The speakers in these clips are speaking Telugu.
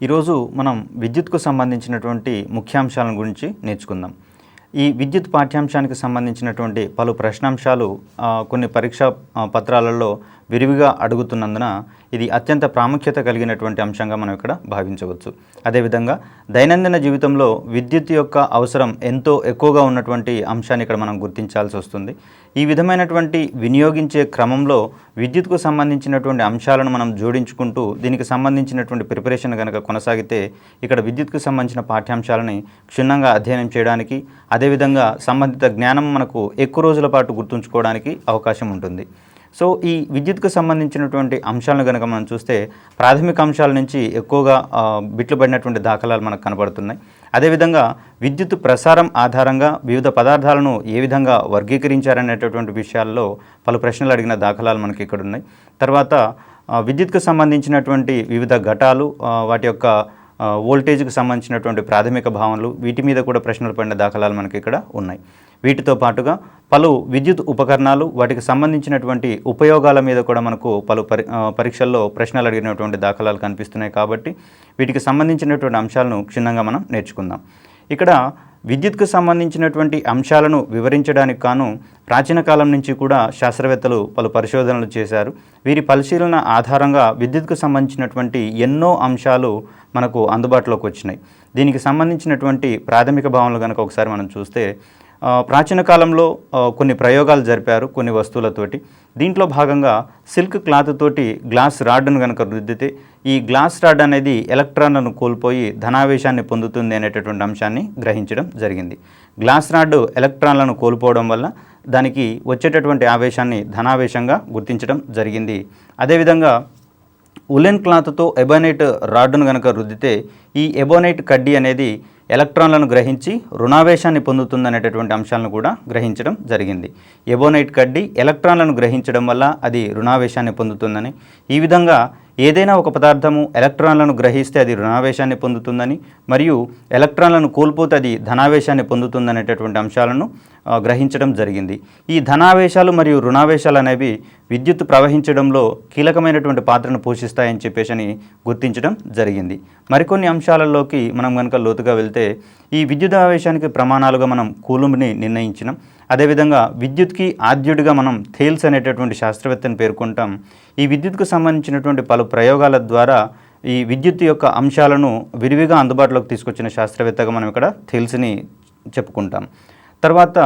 ఈరోజు మనం విద్యుత్కు సంబంధించినటువంటి ముఖ్యాంశాలను గురించి నేర్చుకుందాం. ఈ విద్యుత్ పాఠ్యాంశానికి సంబంధించినటువంటి పలు ప్రశ్నాంశాలు కొన్ని పరీక్షా పత్రాలలో విరివిగా అడుగుతున్నందున ఇది అత్యంత ప్రాముఖ్యత కలిగినటువంటి అంశంగా మనం ఇక్కడ భావించవచ్చు. అదేవిధంగా దైనందిన జీవితంలో విద్యుత్ యొక్క అవసరం ఎంతో ఎక్కువగా ఉన్నటువంటి అంశాన్ని ఇక్కడ మనం గుర్తించాల్సి వస్తుంది. ఈ విధమైనటువంటి వినియోగించే క్రమంలో విద్యుత్కు సంబంధించినటువంటి అంశాలను మనం జోడించుకుంటూ దీనికి సంబంధించినటువంటి ప్రిపరేషన్ కనుక కొనసాగితే ఇక్కడ విద్యుత్కు సంబంధించిన పాఠ్యాంశాలని క్షుణ్ణంగా అధ్యయనం చేయడానికి, అదేవిధంగా సంబంధిత జ్ఞానం మనకు ఎక్కువ రోజుల పాటు గుర్తుంచుకోవడానికి అవకాశం ఉంటుంది. సో ఈ విద్యుత్కు సంబంధించినటువంటి అంశాలను కనుక మనం చూస్తే ప్రాథమిక అంశాల నుంచి ఎక్కువగా బిట్లు పడినటువంటి దాఖలాలు మనకు కనబడుతున్నాయి. అదేవిధంగా విద్యుత్ ప్రసారం ఆధారంగా వివిధ పదార్థాలను ఏ విధంగా వర్గీకరించారనేటటువంటి విషయాల్లో పలు ప్రశ్నలు అడిగిన దాఖలాలు మనకి ఇక్కడ ఉన్నాయి. తర్వాత విద్యుత్కు సంబంధించినటువంటి వివిధ ఘటాలు, వాటి యొక్క వోల్టేజ్కి సంబంధించినటువంటి ప్రాథమిక భావనలు, వీటి మీద కూడా ప్రశ్నలు పడిన దాఖలాలు మనకి ఇక్కడ ఉన్నాయి. వీటితో పాటుగా పలు విద్యుత్ ఉపకరణాలు, వాటికి సంబంధించినటువంటి ఉపయోగాల మీద కూడా మనకు పలు పరీక్షల్లో ప్రశ్నలు అడిగినటువంటి దాఖలాలు కనిపిస్తున్నాయి. కాబట్టి వీటికి సంబంధించినటువంటి అంశాలను క్షుణ్ణంగా మనం నేర్చుకుందాం. ఇక్కడ విద్యుత్కు సంబంధించినటువంటి అంశాలను వివరించడానికి కాను ప్రాచీన కాలం నుంచి కూడా శాస్త్రవేత్తలు పలు పరిశోధనలు చేశారు. వీరి పరిశీలన ఆధారంగా విద్యుత్కు సంబంధించినటువంటి ఎన్నో అంశాలు మనకు అందుబాటులోకి వచ్చినాయి. దీనికి సంబంధించినటువంటి ప్రాథమిక భావనలు కనుక ఒకసారి మనం చూస్తే ప్రాచీన కాలంలో కొన్ని ప్రయోగాలు జరిపారు కొన్ని వస్తువులతోటి. దీంట్లో భాగంగా సిల్క్ క్లాత్ తోటి గ్లాస్ రాడ్ను కనుక రుద్దితే ఈ గ్లాస్ రాడ్ అనేది ఎలక్ట్రాన్లను కోల్పోయి ధనావేశాన్ని పొందుతుంది అనేటటువంటి అంశాన్ని గ్రహించడం జరిగింది. గ్లాస్ రాడ్ ఎలక్ట్రాన్లను కోల్పోవడం వల్ల దానికి వచ్చేటటువంటి ఆవేశాన్ని ధనావేశంగా గుర్తించడం జరిగింది. అదేవిధంగా ఉలెన్ క్లాత్తో ఎబోనైట్ రాడ్ను కనుక రుద్దితే ఈ ఎబోనైట్ కడ్డీ అనేది ఎలక్ట్రాన్లను గ్రహించి రుణావేశాన్ని పొందుతుందనేటటువంటి అంశాలను కూడా గ్రహించడం జరిగింది. ఎబోనైట్ కడ్డీ ఎలక్ట్రాన్లను గ్రహించడం వల్ల అది రుణావేశాన్ని పొందుతుందని, ఈ విధంగా ఏదైనా ఒక పదార్థము ఎలక్ట్రాన్లను గ్రహిస్తే అది రుణావేశాన్ని పొందుతుందని, మరియు ఎలక్ట్రాన్లను కోల్పోతే అది ధనావేశాన్ని పొందుతుందనేటటువంటి అంశాలను గ్రహించడం జరిగింది. ఈ ధనావేశాలు మరియు రుణావేశాలు అనేవి విద్యుత్ ప్రవహించడంలో కీలకమైనటువంటి పాత్రను పోషిస్తాయని చెప్పేసి గుర్తించడం జరిగింది. మరికొన్ని అంశాలలోకి మనం కనుక లోతుగా వెళ్తే ఈ విద్యుదావేశానికి ప్రమాణాలుగా మనం కూలుంబ్ని నిర్ణయించినాం. అదేవిధంగా విద్యుత్కి ఆద్యుడిగా మనం థేల్స్ అనేటటువంటి శాస్త్రవేత్తని పేర్కొంటాం. ఈ విద్యుత్కు సంబంధించినటువంటి పలు ప్రయోగాల ద్వారా ఈ విద్యుత్ యొక్క అంశాలను విరివిగా అందుబాటులోకి తీసుకొచ్చిన శాస్త్రవేత్తగా మనం ఇక్కడ థేల్స్ని చెప్పుకుంటాం. తర్వాత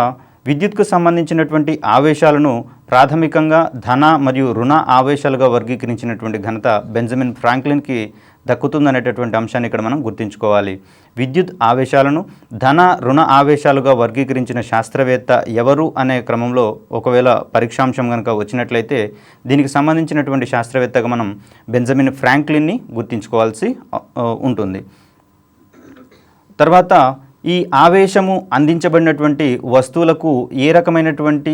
విద్యుత్కు సంబంధించినటువంటి ఆవేశాలను ప్రాథమికంగా ధన మరియు రుణ ఆవేశాలుగా వర్గీకరించినటువంటి ఘనత బెంజమిన్ ఫ్రాంక్లిన్కి దక్కుతుందనేటటువంటి అంశాన్ని ఇక్కడ మనం గుర్తుంచుకోవాలి. విద్యుత్ ఆవేశాలను ధన రుణ ఆవేశాలుగా వర్గీకరించిన శాస్త్రవేత్త ఎవరు అనే క్రమంలో ఒకవేళ పరీక్షాంశం కనుక వచ్చినట్లయితే దీనికి సంబంధించినటువంటి శాస్త్రవేత్తగా మనం బెంజమిన్ ఫ్రాంక్లిన్ని గుర్తుంచుకోవాల్సి ఉంటుంది. తర్వాత ఈ ఆవేశము అందించబడినటువంటి వస్తువులకు ఏ రకమైనటువంటి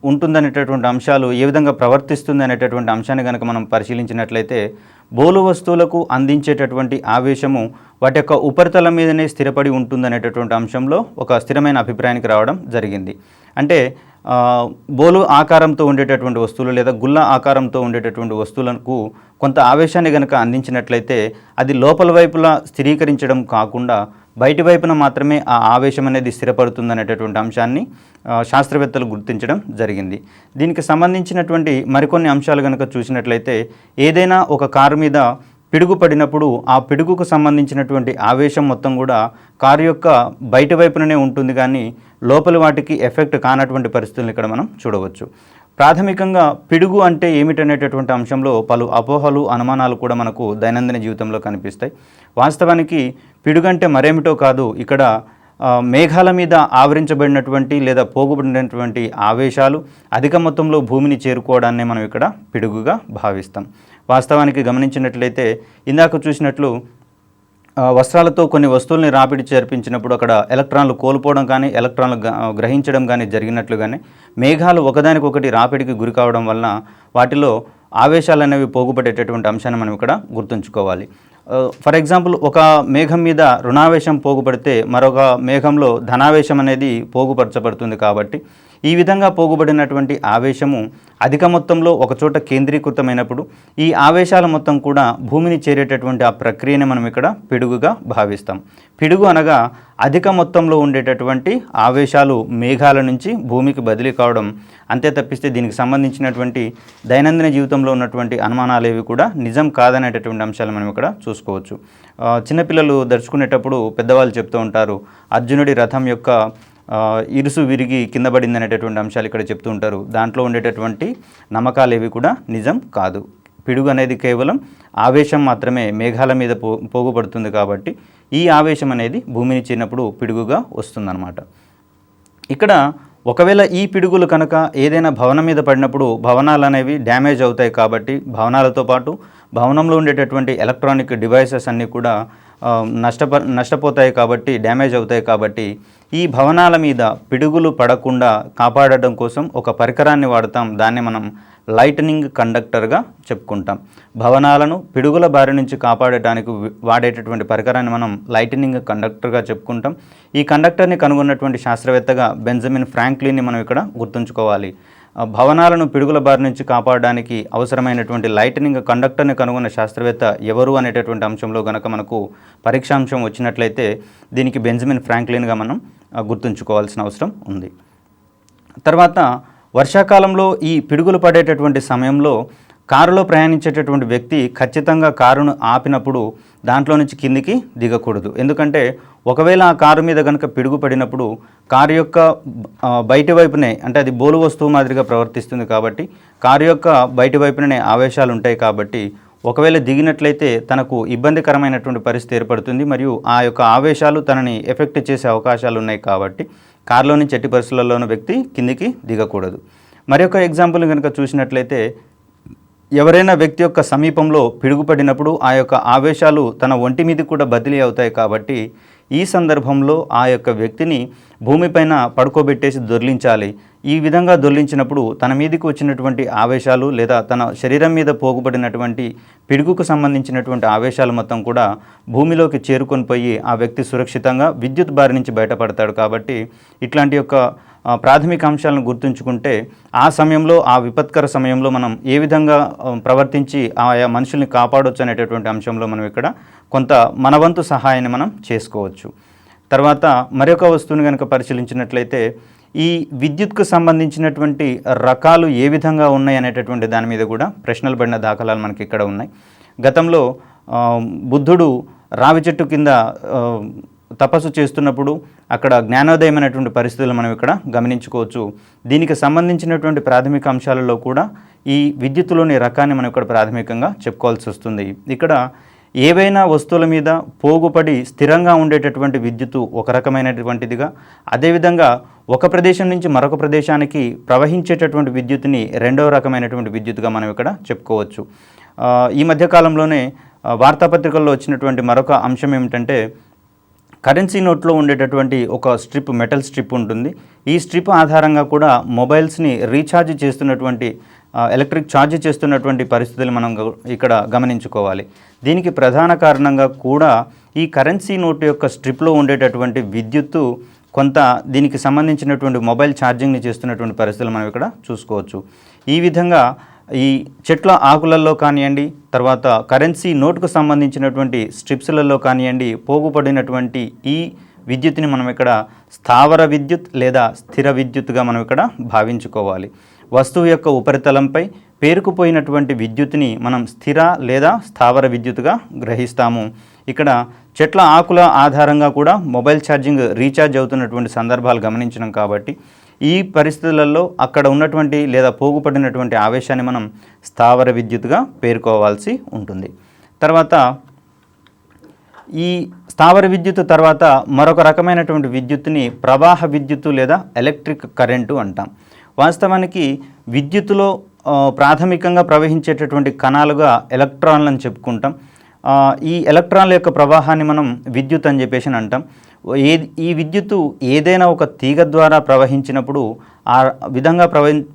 ఉంటుందనేటటువంటి అంశాలు, ఏ విధంగా ప్రవర్తిస్తుంది అనేటటువంటి అంశాన్ని కనుక మనం పరిశీలించినట్లయితే బోలు వస్తువులకు అందించేటటువంటి ఆవేశము వాటి యొక్క ఉపరితలం మీదనే స్థిరపడి ఉంటుందనేటటువంటి అంశంలో ఒక స్థిరమైన అభిప్రాయానికి రావడం జరిగింది. అంటే బోలు ఆకారంతో ఉండేటటువంటి వస్తువులు లేదా గుల్ల ఆకారంతో ఉండేటటువంటి వస్తువులకు కొంత ఆవేశాన్ని కనుక అందించినట్లయితే అది లోపల వైపులా స్థిరీకరించడం కాకుండా బయటి వైపున మాత్రమే ఆ ఆవేశం అనేది స్థిరపడుతుందనేటటువంటి అంశాన్ని శాస్త్రవేత్తలు గుర్తించడం జరిగింది. దీనికి సంబంధించినటువంటి మరికొన్ని అంశాలు కనుక చూసినట్లయితే ఏదైనా ఒక కారు మీద పిడుగు పడినప్పుడు ఆ పిడుగుకు సంబంధించినటువంటి ఆవేశం మొత్తం కూడా కారు యొక్క బయటి వైపుననే ఉంటుంది, కానీ లోపలి వాటికి ఎఫెక్ట్ కానటువంటి పరిస్థితులను ఇక్కడ మనం చూడవచ్చు. ప్రాథమికంగా పిడుగు అంటే ఏమిటనేటటువంటి అంశంలో పలు అపోహలు, అనుమానాలు కూడా మనకు దైనందిన జీవితంలో కనిపిస్తాయి. వాస్తవానికి పిడుగు అంటే మరేమిటో కాదు, ఇక్కడ మేఘాల మీద ఆవరించబడినటువంటి లేదా పోగుబడినటువంటి ఆవేశాలు అధిక మొత్తంలో భూమిని చేరుకోవడాన్ని మనం ఇక్కడ పిడుగుగా భావిస్తాం. వాస్తవానికి గమనించినట్లయితే ఇందాక చూసినట్లు వస్త్రాలతో కొన్ని వస్తువుల్ని రాపిడి చేర్పించినప్పుడు అక్కడ ఎలక్ట్రాన్లు కోల్పోవడం కానీ ఎలక్ట్రాన్లు గ్రహించడం కానీ జరిగినట్లుగానే మేఘాలు ఒకదానికొకటి రాపిడికి గురి కావడం వలన వాటిలో ఆవేశాలు అనేవి పోగుపడేటటువంటి అంశాన్ని మనం ఇక్కడ గుర్తుంచుకోవాలి. ఫర్ ఎగ్జాంపుల్ ఒక మేఘం మీద రుణావేశం పోగుపడితే మరొక మేఘంలో ధనావేశం అనేది పోగుపరచబడుతుంది. కాబట్టి ఈ విధంగా పోగుబడినటువంటి ఆవేశము అధిక మొత్తంలో ఒకచోట కేంద్రీకృతమైనప్పుడు ఈ ఆవేశాల మొత్తం కూడా భూమిని చేరేటటువంటి ఆ ప్రక్రియని మనం ఇక్కడ పిడుగుగా భావిస్తాం. పిడుగు అనగా అధిక మొత్తంలో ఉండేటటువంటి ఆవేశాలు మేఘాల నుంచి భూమికి బదిలీ కావడం. అంతే తప్పిస్తే దీనికి సంబంధించినటువంటి దైనందిన జీవితంలో ఉన్నటువంటి అనుమానాలు ఏవి కూడా నిజం కాదనేటటువంటి అంశాలు మనం ఇక్కడ చూసుకోవచ్చు. చిన్నపిల్లలు దర్శకునేటప్పుడు పెద్దవాళ్ళు చెప్తూ ఉంటారు, అర్జునుడి రథం యొక్క ఇరుసు విరిగి కింద పడింది అనేటటువంటి అంశాలు ఇక్కడ చెప్తూ ఉంటారు. దాంట్లో ఉండేటటువంటి నమ్మకాలు ఏవి కూడా నిజం కాదు. పిడుగు అనేది కేవలం ఆవేశం మాత్రమే, మేఘాల మీద పోగుపడుతుంది. కాబట్టి ఈ ఆవేశం అనేది భూమిని చేరినప్పుడు పిడుగుగా వస్తుందన్నమాట. ఇక్కడ ఒకవేళ ఈ పిడుగులు కనుక ఏదైనా భవనం మీద పడినప్పుడు భవనాలు అనేవి డ్యామేజ్ అవుతాయి. కాబట్టి భవనాలతో పాటు భవనంలో ఉండేటటువంటి ఎలక్ట్రానిక్ డివైసెస్ అన్నీ కూడా నష్టపోతాయి, కాబట్టి డ్యామేజ్ అవుతాయి. కాబట్టి ఈ భవనాల మీద పిడుగులు పడకుండా కాపాడడం కోసం ఒక పరికరాన్ని వాడతాం. దాన్ని మనం లైటనింగ్ కండక్టర్గా చెప్పుకుంటాం. భవనాలను పిడుగుల బారి నుంచి కాపాడటానికి వాడేటటువంటి పరికరాన్ని మనం లైటనింగ్ కండక్టర్గా చెప్పుకుంటాం. ఈ కండక్టర్ని కనుగొన్నటువంటి శాస్త్రవేత్తగా బెంజమిన్ ఫ్రాంక్లిన్ని మనం ఇక్కడ గుర్తుంచుకోవాలి. భవనాలను పిడుగుల బారి నుంచి కాపాడడానికి అవసరమైనటువంటి లైటనింగ్ కండక్టర్ని కనుగొన్న శాస్త్రవేత్త ఎవరు అనేటటువంటి అంశంలో గనక మనకు పరీక్షాంశం వచ్చినట్లయితే దీనికి బెంజమిన్ ఫ్రాంక్లిన్గా మనం గుర్తుంచుకోవాల్సిన అవసరం ఉంది. తర్వాత వర్షాకాలంలో ఈ పిడుగులు పడేటటువంటి సమయంలో కారులో ప్రయాణించేటటువంటి వ్యక్తి ఖచ్చితంగా కారును ఆపినప్పుడు దాంట్లో నుంచి కిందికి దిగకూడదు. ఎందుకంటే ఒకవేళ ఆ కారు మీద కనుక పిడుగు పడినప్పుడు కారు యొక్క బయటి వైపునే, అంటే అది బోలు వస్తువు మాదిరిగా ప్రవర్తిస్తుంది. కాబట్టి కారు యొక్క బయటి వైపునే ఆవేశాలు ఉంటాయి. కాబట్టి ఒకవేళ దిగినట్లయితే తనకు ఇబ్బందికరమైనటువంటి పరిస్థితి ఏర్పడుతుంది. మరియు ఆ యొక్క ఆవేశాలు తనని ఎఫెక్ట్ చేసే అవకాశాలు ఉన్నాయి. కాబట్టి కారులో నుంచి ఎట్టి పరిస్థితుల్లోనూ వ్యక్తి కిందికి దిగకూడదు. మరొక ఎగ్జాంపుల్ కనుక చూసినట్లయితే ఎవరైనా వ్యక్తి యొక్క సమీపంలో పిడుగుపడినప్పుడు ఆ యొక్క ఆవేశాలు తన ఒంటి మీద కూడా బదిలీ అవుతాయి. కాబట్టి ఈ సందర్భంలో ఆ యొక్క వ్యక్తిని భూమిపైన పడుకోబెట్టేసి దొర్లించాలి. ఈ విధంగా దొర్లించినప్పుడు తన మీదకి వచ్చినటువంటి ఆవేశాలు లేదా తన శరీరం మీద పోగుపడినటువంటి పిడుగుకు సంబంధించినటువంటి ఆవేశాలు మొత్తం కూడా భూమిలోకి చేరుకొని పోయి ఆ వ్యక్తి సురక్షితంగా విద్యుత్ బారి నుంచి బయటపడతాడు. కాబట్టి ఇట్లాంటి యొక్క ప్రాథమిక అంశాలను గుర్తుంచుకుంటే ఆ సమయంలో, ఆ విపత్కర సమయంలో మనం ఏ విధంగా ప్రవర్తించి ఆయా మనుషుల్ని కాపాడవచ్చు అనేటటువంటి అంశంలో మనం ఇక్కడ కొంత మనవంతు సహాయాన్ని మనం చేసుకోవచ్చు. తర్వాత మరొక వస్తువుని కనుక పరిశీలించినట్లయితే ఈ విద్యుత్కు సంబంధించినటువంటి రకాలు ఏ విధంగా ఉన్నాయి అనేటటువంటి దాని మీద కూడా ప్రశ్నలు పడిన దాఖలాలు మనకి ఇక్కడ ఉన్నాయి. గతంలో బుద్ధుడు రావి చెట్టు కింద తపస్సు చేస్తున్నప్పుడు అక్కడ జ్ఞానోదయమైనటువంటి పరిస్థితులు మనం ఇక్కడ గమనించుకోవచ్చు. దీనికి సంబంధించినటువంటి ప్రాథమిక అంశాలలో కూడా ఈ విద్యుత్తులోని రకాన్ని మనం ఇక్కడ ప్రాథమికంగా చెప్పుకోవాల్సి వస్తుంది. ఇక్కడ ఏవైనా వస్తువుల మీద పోగుపడి స్థిరంగా ఉండేటటువంటి విద్యుత్తు ఒక రకమైనటువంటిదిగా, అదేవిధంగా ఒక ప్రదేశం నుంచి మరొక ప్రదేశానికి ప్రవహించేటటువంటి విద్యుత్తుని రెండవ రకమైనటువంటి విద్యుత్తుగా మనం ఇక్కడ చెప్పుకోవచ్చు. ఈ మధ్యకాలంలోనే వార్తాపత్రికల్లో వచ్చినటువంటి మరొక అంశం ఏమిటంటే కరెన్సీ నోట్లో ఉండేటటువంటి ఒక స్ట్రిప్, మెటల్ స్ట్రిప్ ఉంటుంది. ఈ స్ట్రిప్ ఆధారంగా కూడా మొబైల్స్ని రీఛార్జ్ చేస్తున్నటువంటి, ఎలక్ట్రిక్ ఛార్జ్ చేస్తున్నటువంటి పరిస్థితులు మనం ఇక్కడ గమనించుకోవాలి. దీనికి ప్రధాన కారణంగా కూడా ఈ కరెన్సీ నోట్ యొక్క స్ట్రిప్లో ఉండేటటువంటి విద్యుత్తు కొంత దీనికి సంబంధించినటువంటి మొబైల్ ఛార్జింగ్ని చేస్తున్నటువంటి పరిస్థితులు మనం ఇక్కడ చూసుకోవచ్చు. ఈ విధంగా ఈ చెట్ల ఆకులలో కానివ్వండి, తర్వాత కరెన్సీ నోటుకు సంబంధించినటువంటి స్ట్రిప్స్లలో కానివ్వండి, పోగుపడినటువంటి ఈ విద్యుత్తుని మనం ఇక్కడ స్థావర విద్యుత్ లేదా స్థిర విద్యుత్తుగా మనం ఇక్కడ భావించుకోవాలి. వస్తువు యొక్క ఉపరితలంపై పేరుకుపోయినటువంటి విద్యుత్తుని మనం స్థిర లేదా స్థావర విద్యుత్తుగా గ్రహిస్తాము. ఇక్కడ చెట్ల ఆకుల ఆధారంగా కూడా మొబైల్ ఛార్జింగ్ రీఛార్జ్ అవుతున్నటువంటి సందర్భాలు గమనించినాం. కాబట్టి ఈ పరిస్థితులలో అక్కడ ఉన్నటువంటి లేదా పోగుపడినటువంటి ఆవేశాన్ని మనం స్థావర విద్యుత్తుగా పేర్కోవాల్సి ఉంటుంది. తర్వాత ఈ స్థావర విద్యుత్తు తర్వాత మరొక రకమైనటువంటి విద్యుత్తుని ప్రవాహ విద్యుత్తు లేదా ఎలక్ట్రిక్ కరెంటు అంటాం. వాస్తవానికి విద్యుత్తులో ప్రాథమికంగా ప్రవహించేటటువంటి కణాలుగా ఎలక్ట్రాన్లను చెప్పుకుంటాం. ఈ ఎలక్ట్రాన్ల యొక్క ప్రవాహాన్ని మనం విద్యుత్ అని చెప్పేసి అంటాం. ఈ విద్యుత్తు ఏదైనా ఒక తీగ ద్వారా ప్రవహించినప్పుడు ఆ విధంగా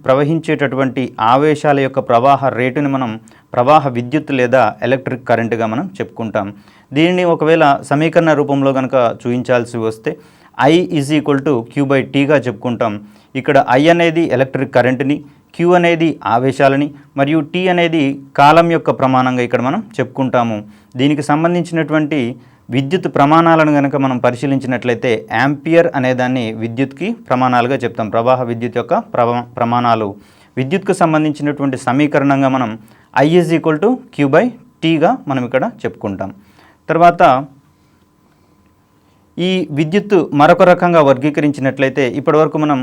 ప్రవహించేటటువంటి ఆవేశాల యొక్క ప్రవాహ రేటుని మనం ప్రవాహ విద్యుత్ లేదా ఎలక్ట్రిక్ కరెంటుగా మనం చెప్పుకుంటాం. దీనిని ఒకవేళ సమీకరణ రూపంలో కనుక చూపించాల్సి వస్తే I = Q/Tగా చెప్పుకుంటాం. ఇక్కడ I అనేది ఎలక్ట్రిక్ కరెంటుని, Q అనేది ఆవేశాలని మరియు T అనేది కాలం యొక్క ప్రమాణంగా ఇక్కడ మనం చెప్పుకుంటాము. దీనికి సంబంధించినటువంటి విద్యుత్ ప్రమాణాలను కనుక మనం పరిశీలించినట్లయితే యాంపియర్ అనేదాన్ని విద్యుత్కి ప్రమాణాలుగా చెప్తాం. ప్రవాహ విద్యుత్ యొక్క ప్రమాణాలు విద్యుత్కు సంబంధించినటువంటి సమీకరణంగా మనం I = Q/Tగా మనం ఇక్కడ చెప్పుకుంటాం. తర్వాత ఈ విద్యుత్ మరొక రకంగా వర్గీకరించినట్లయితే ఇప్పటివరకు మనం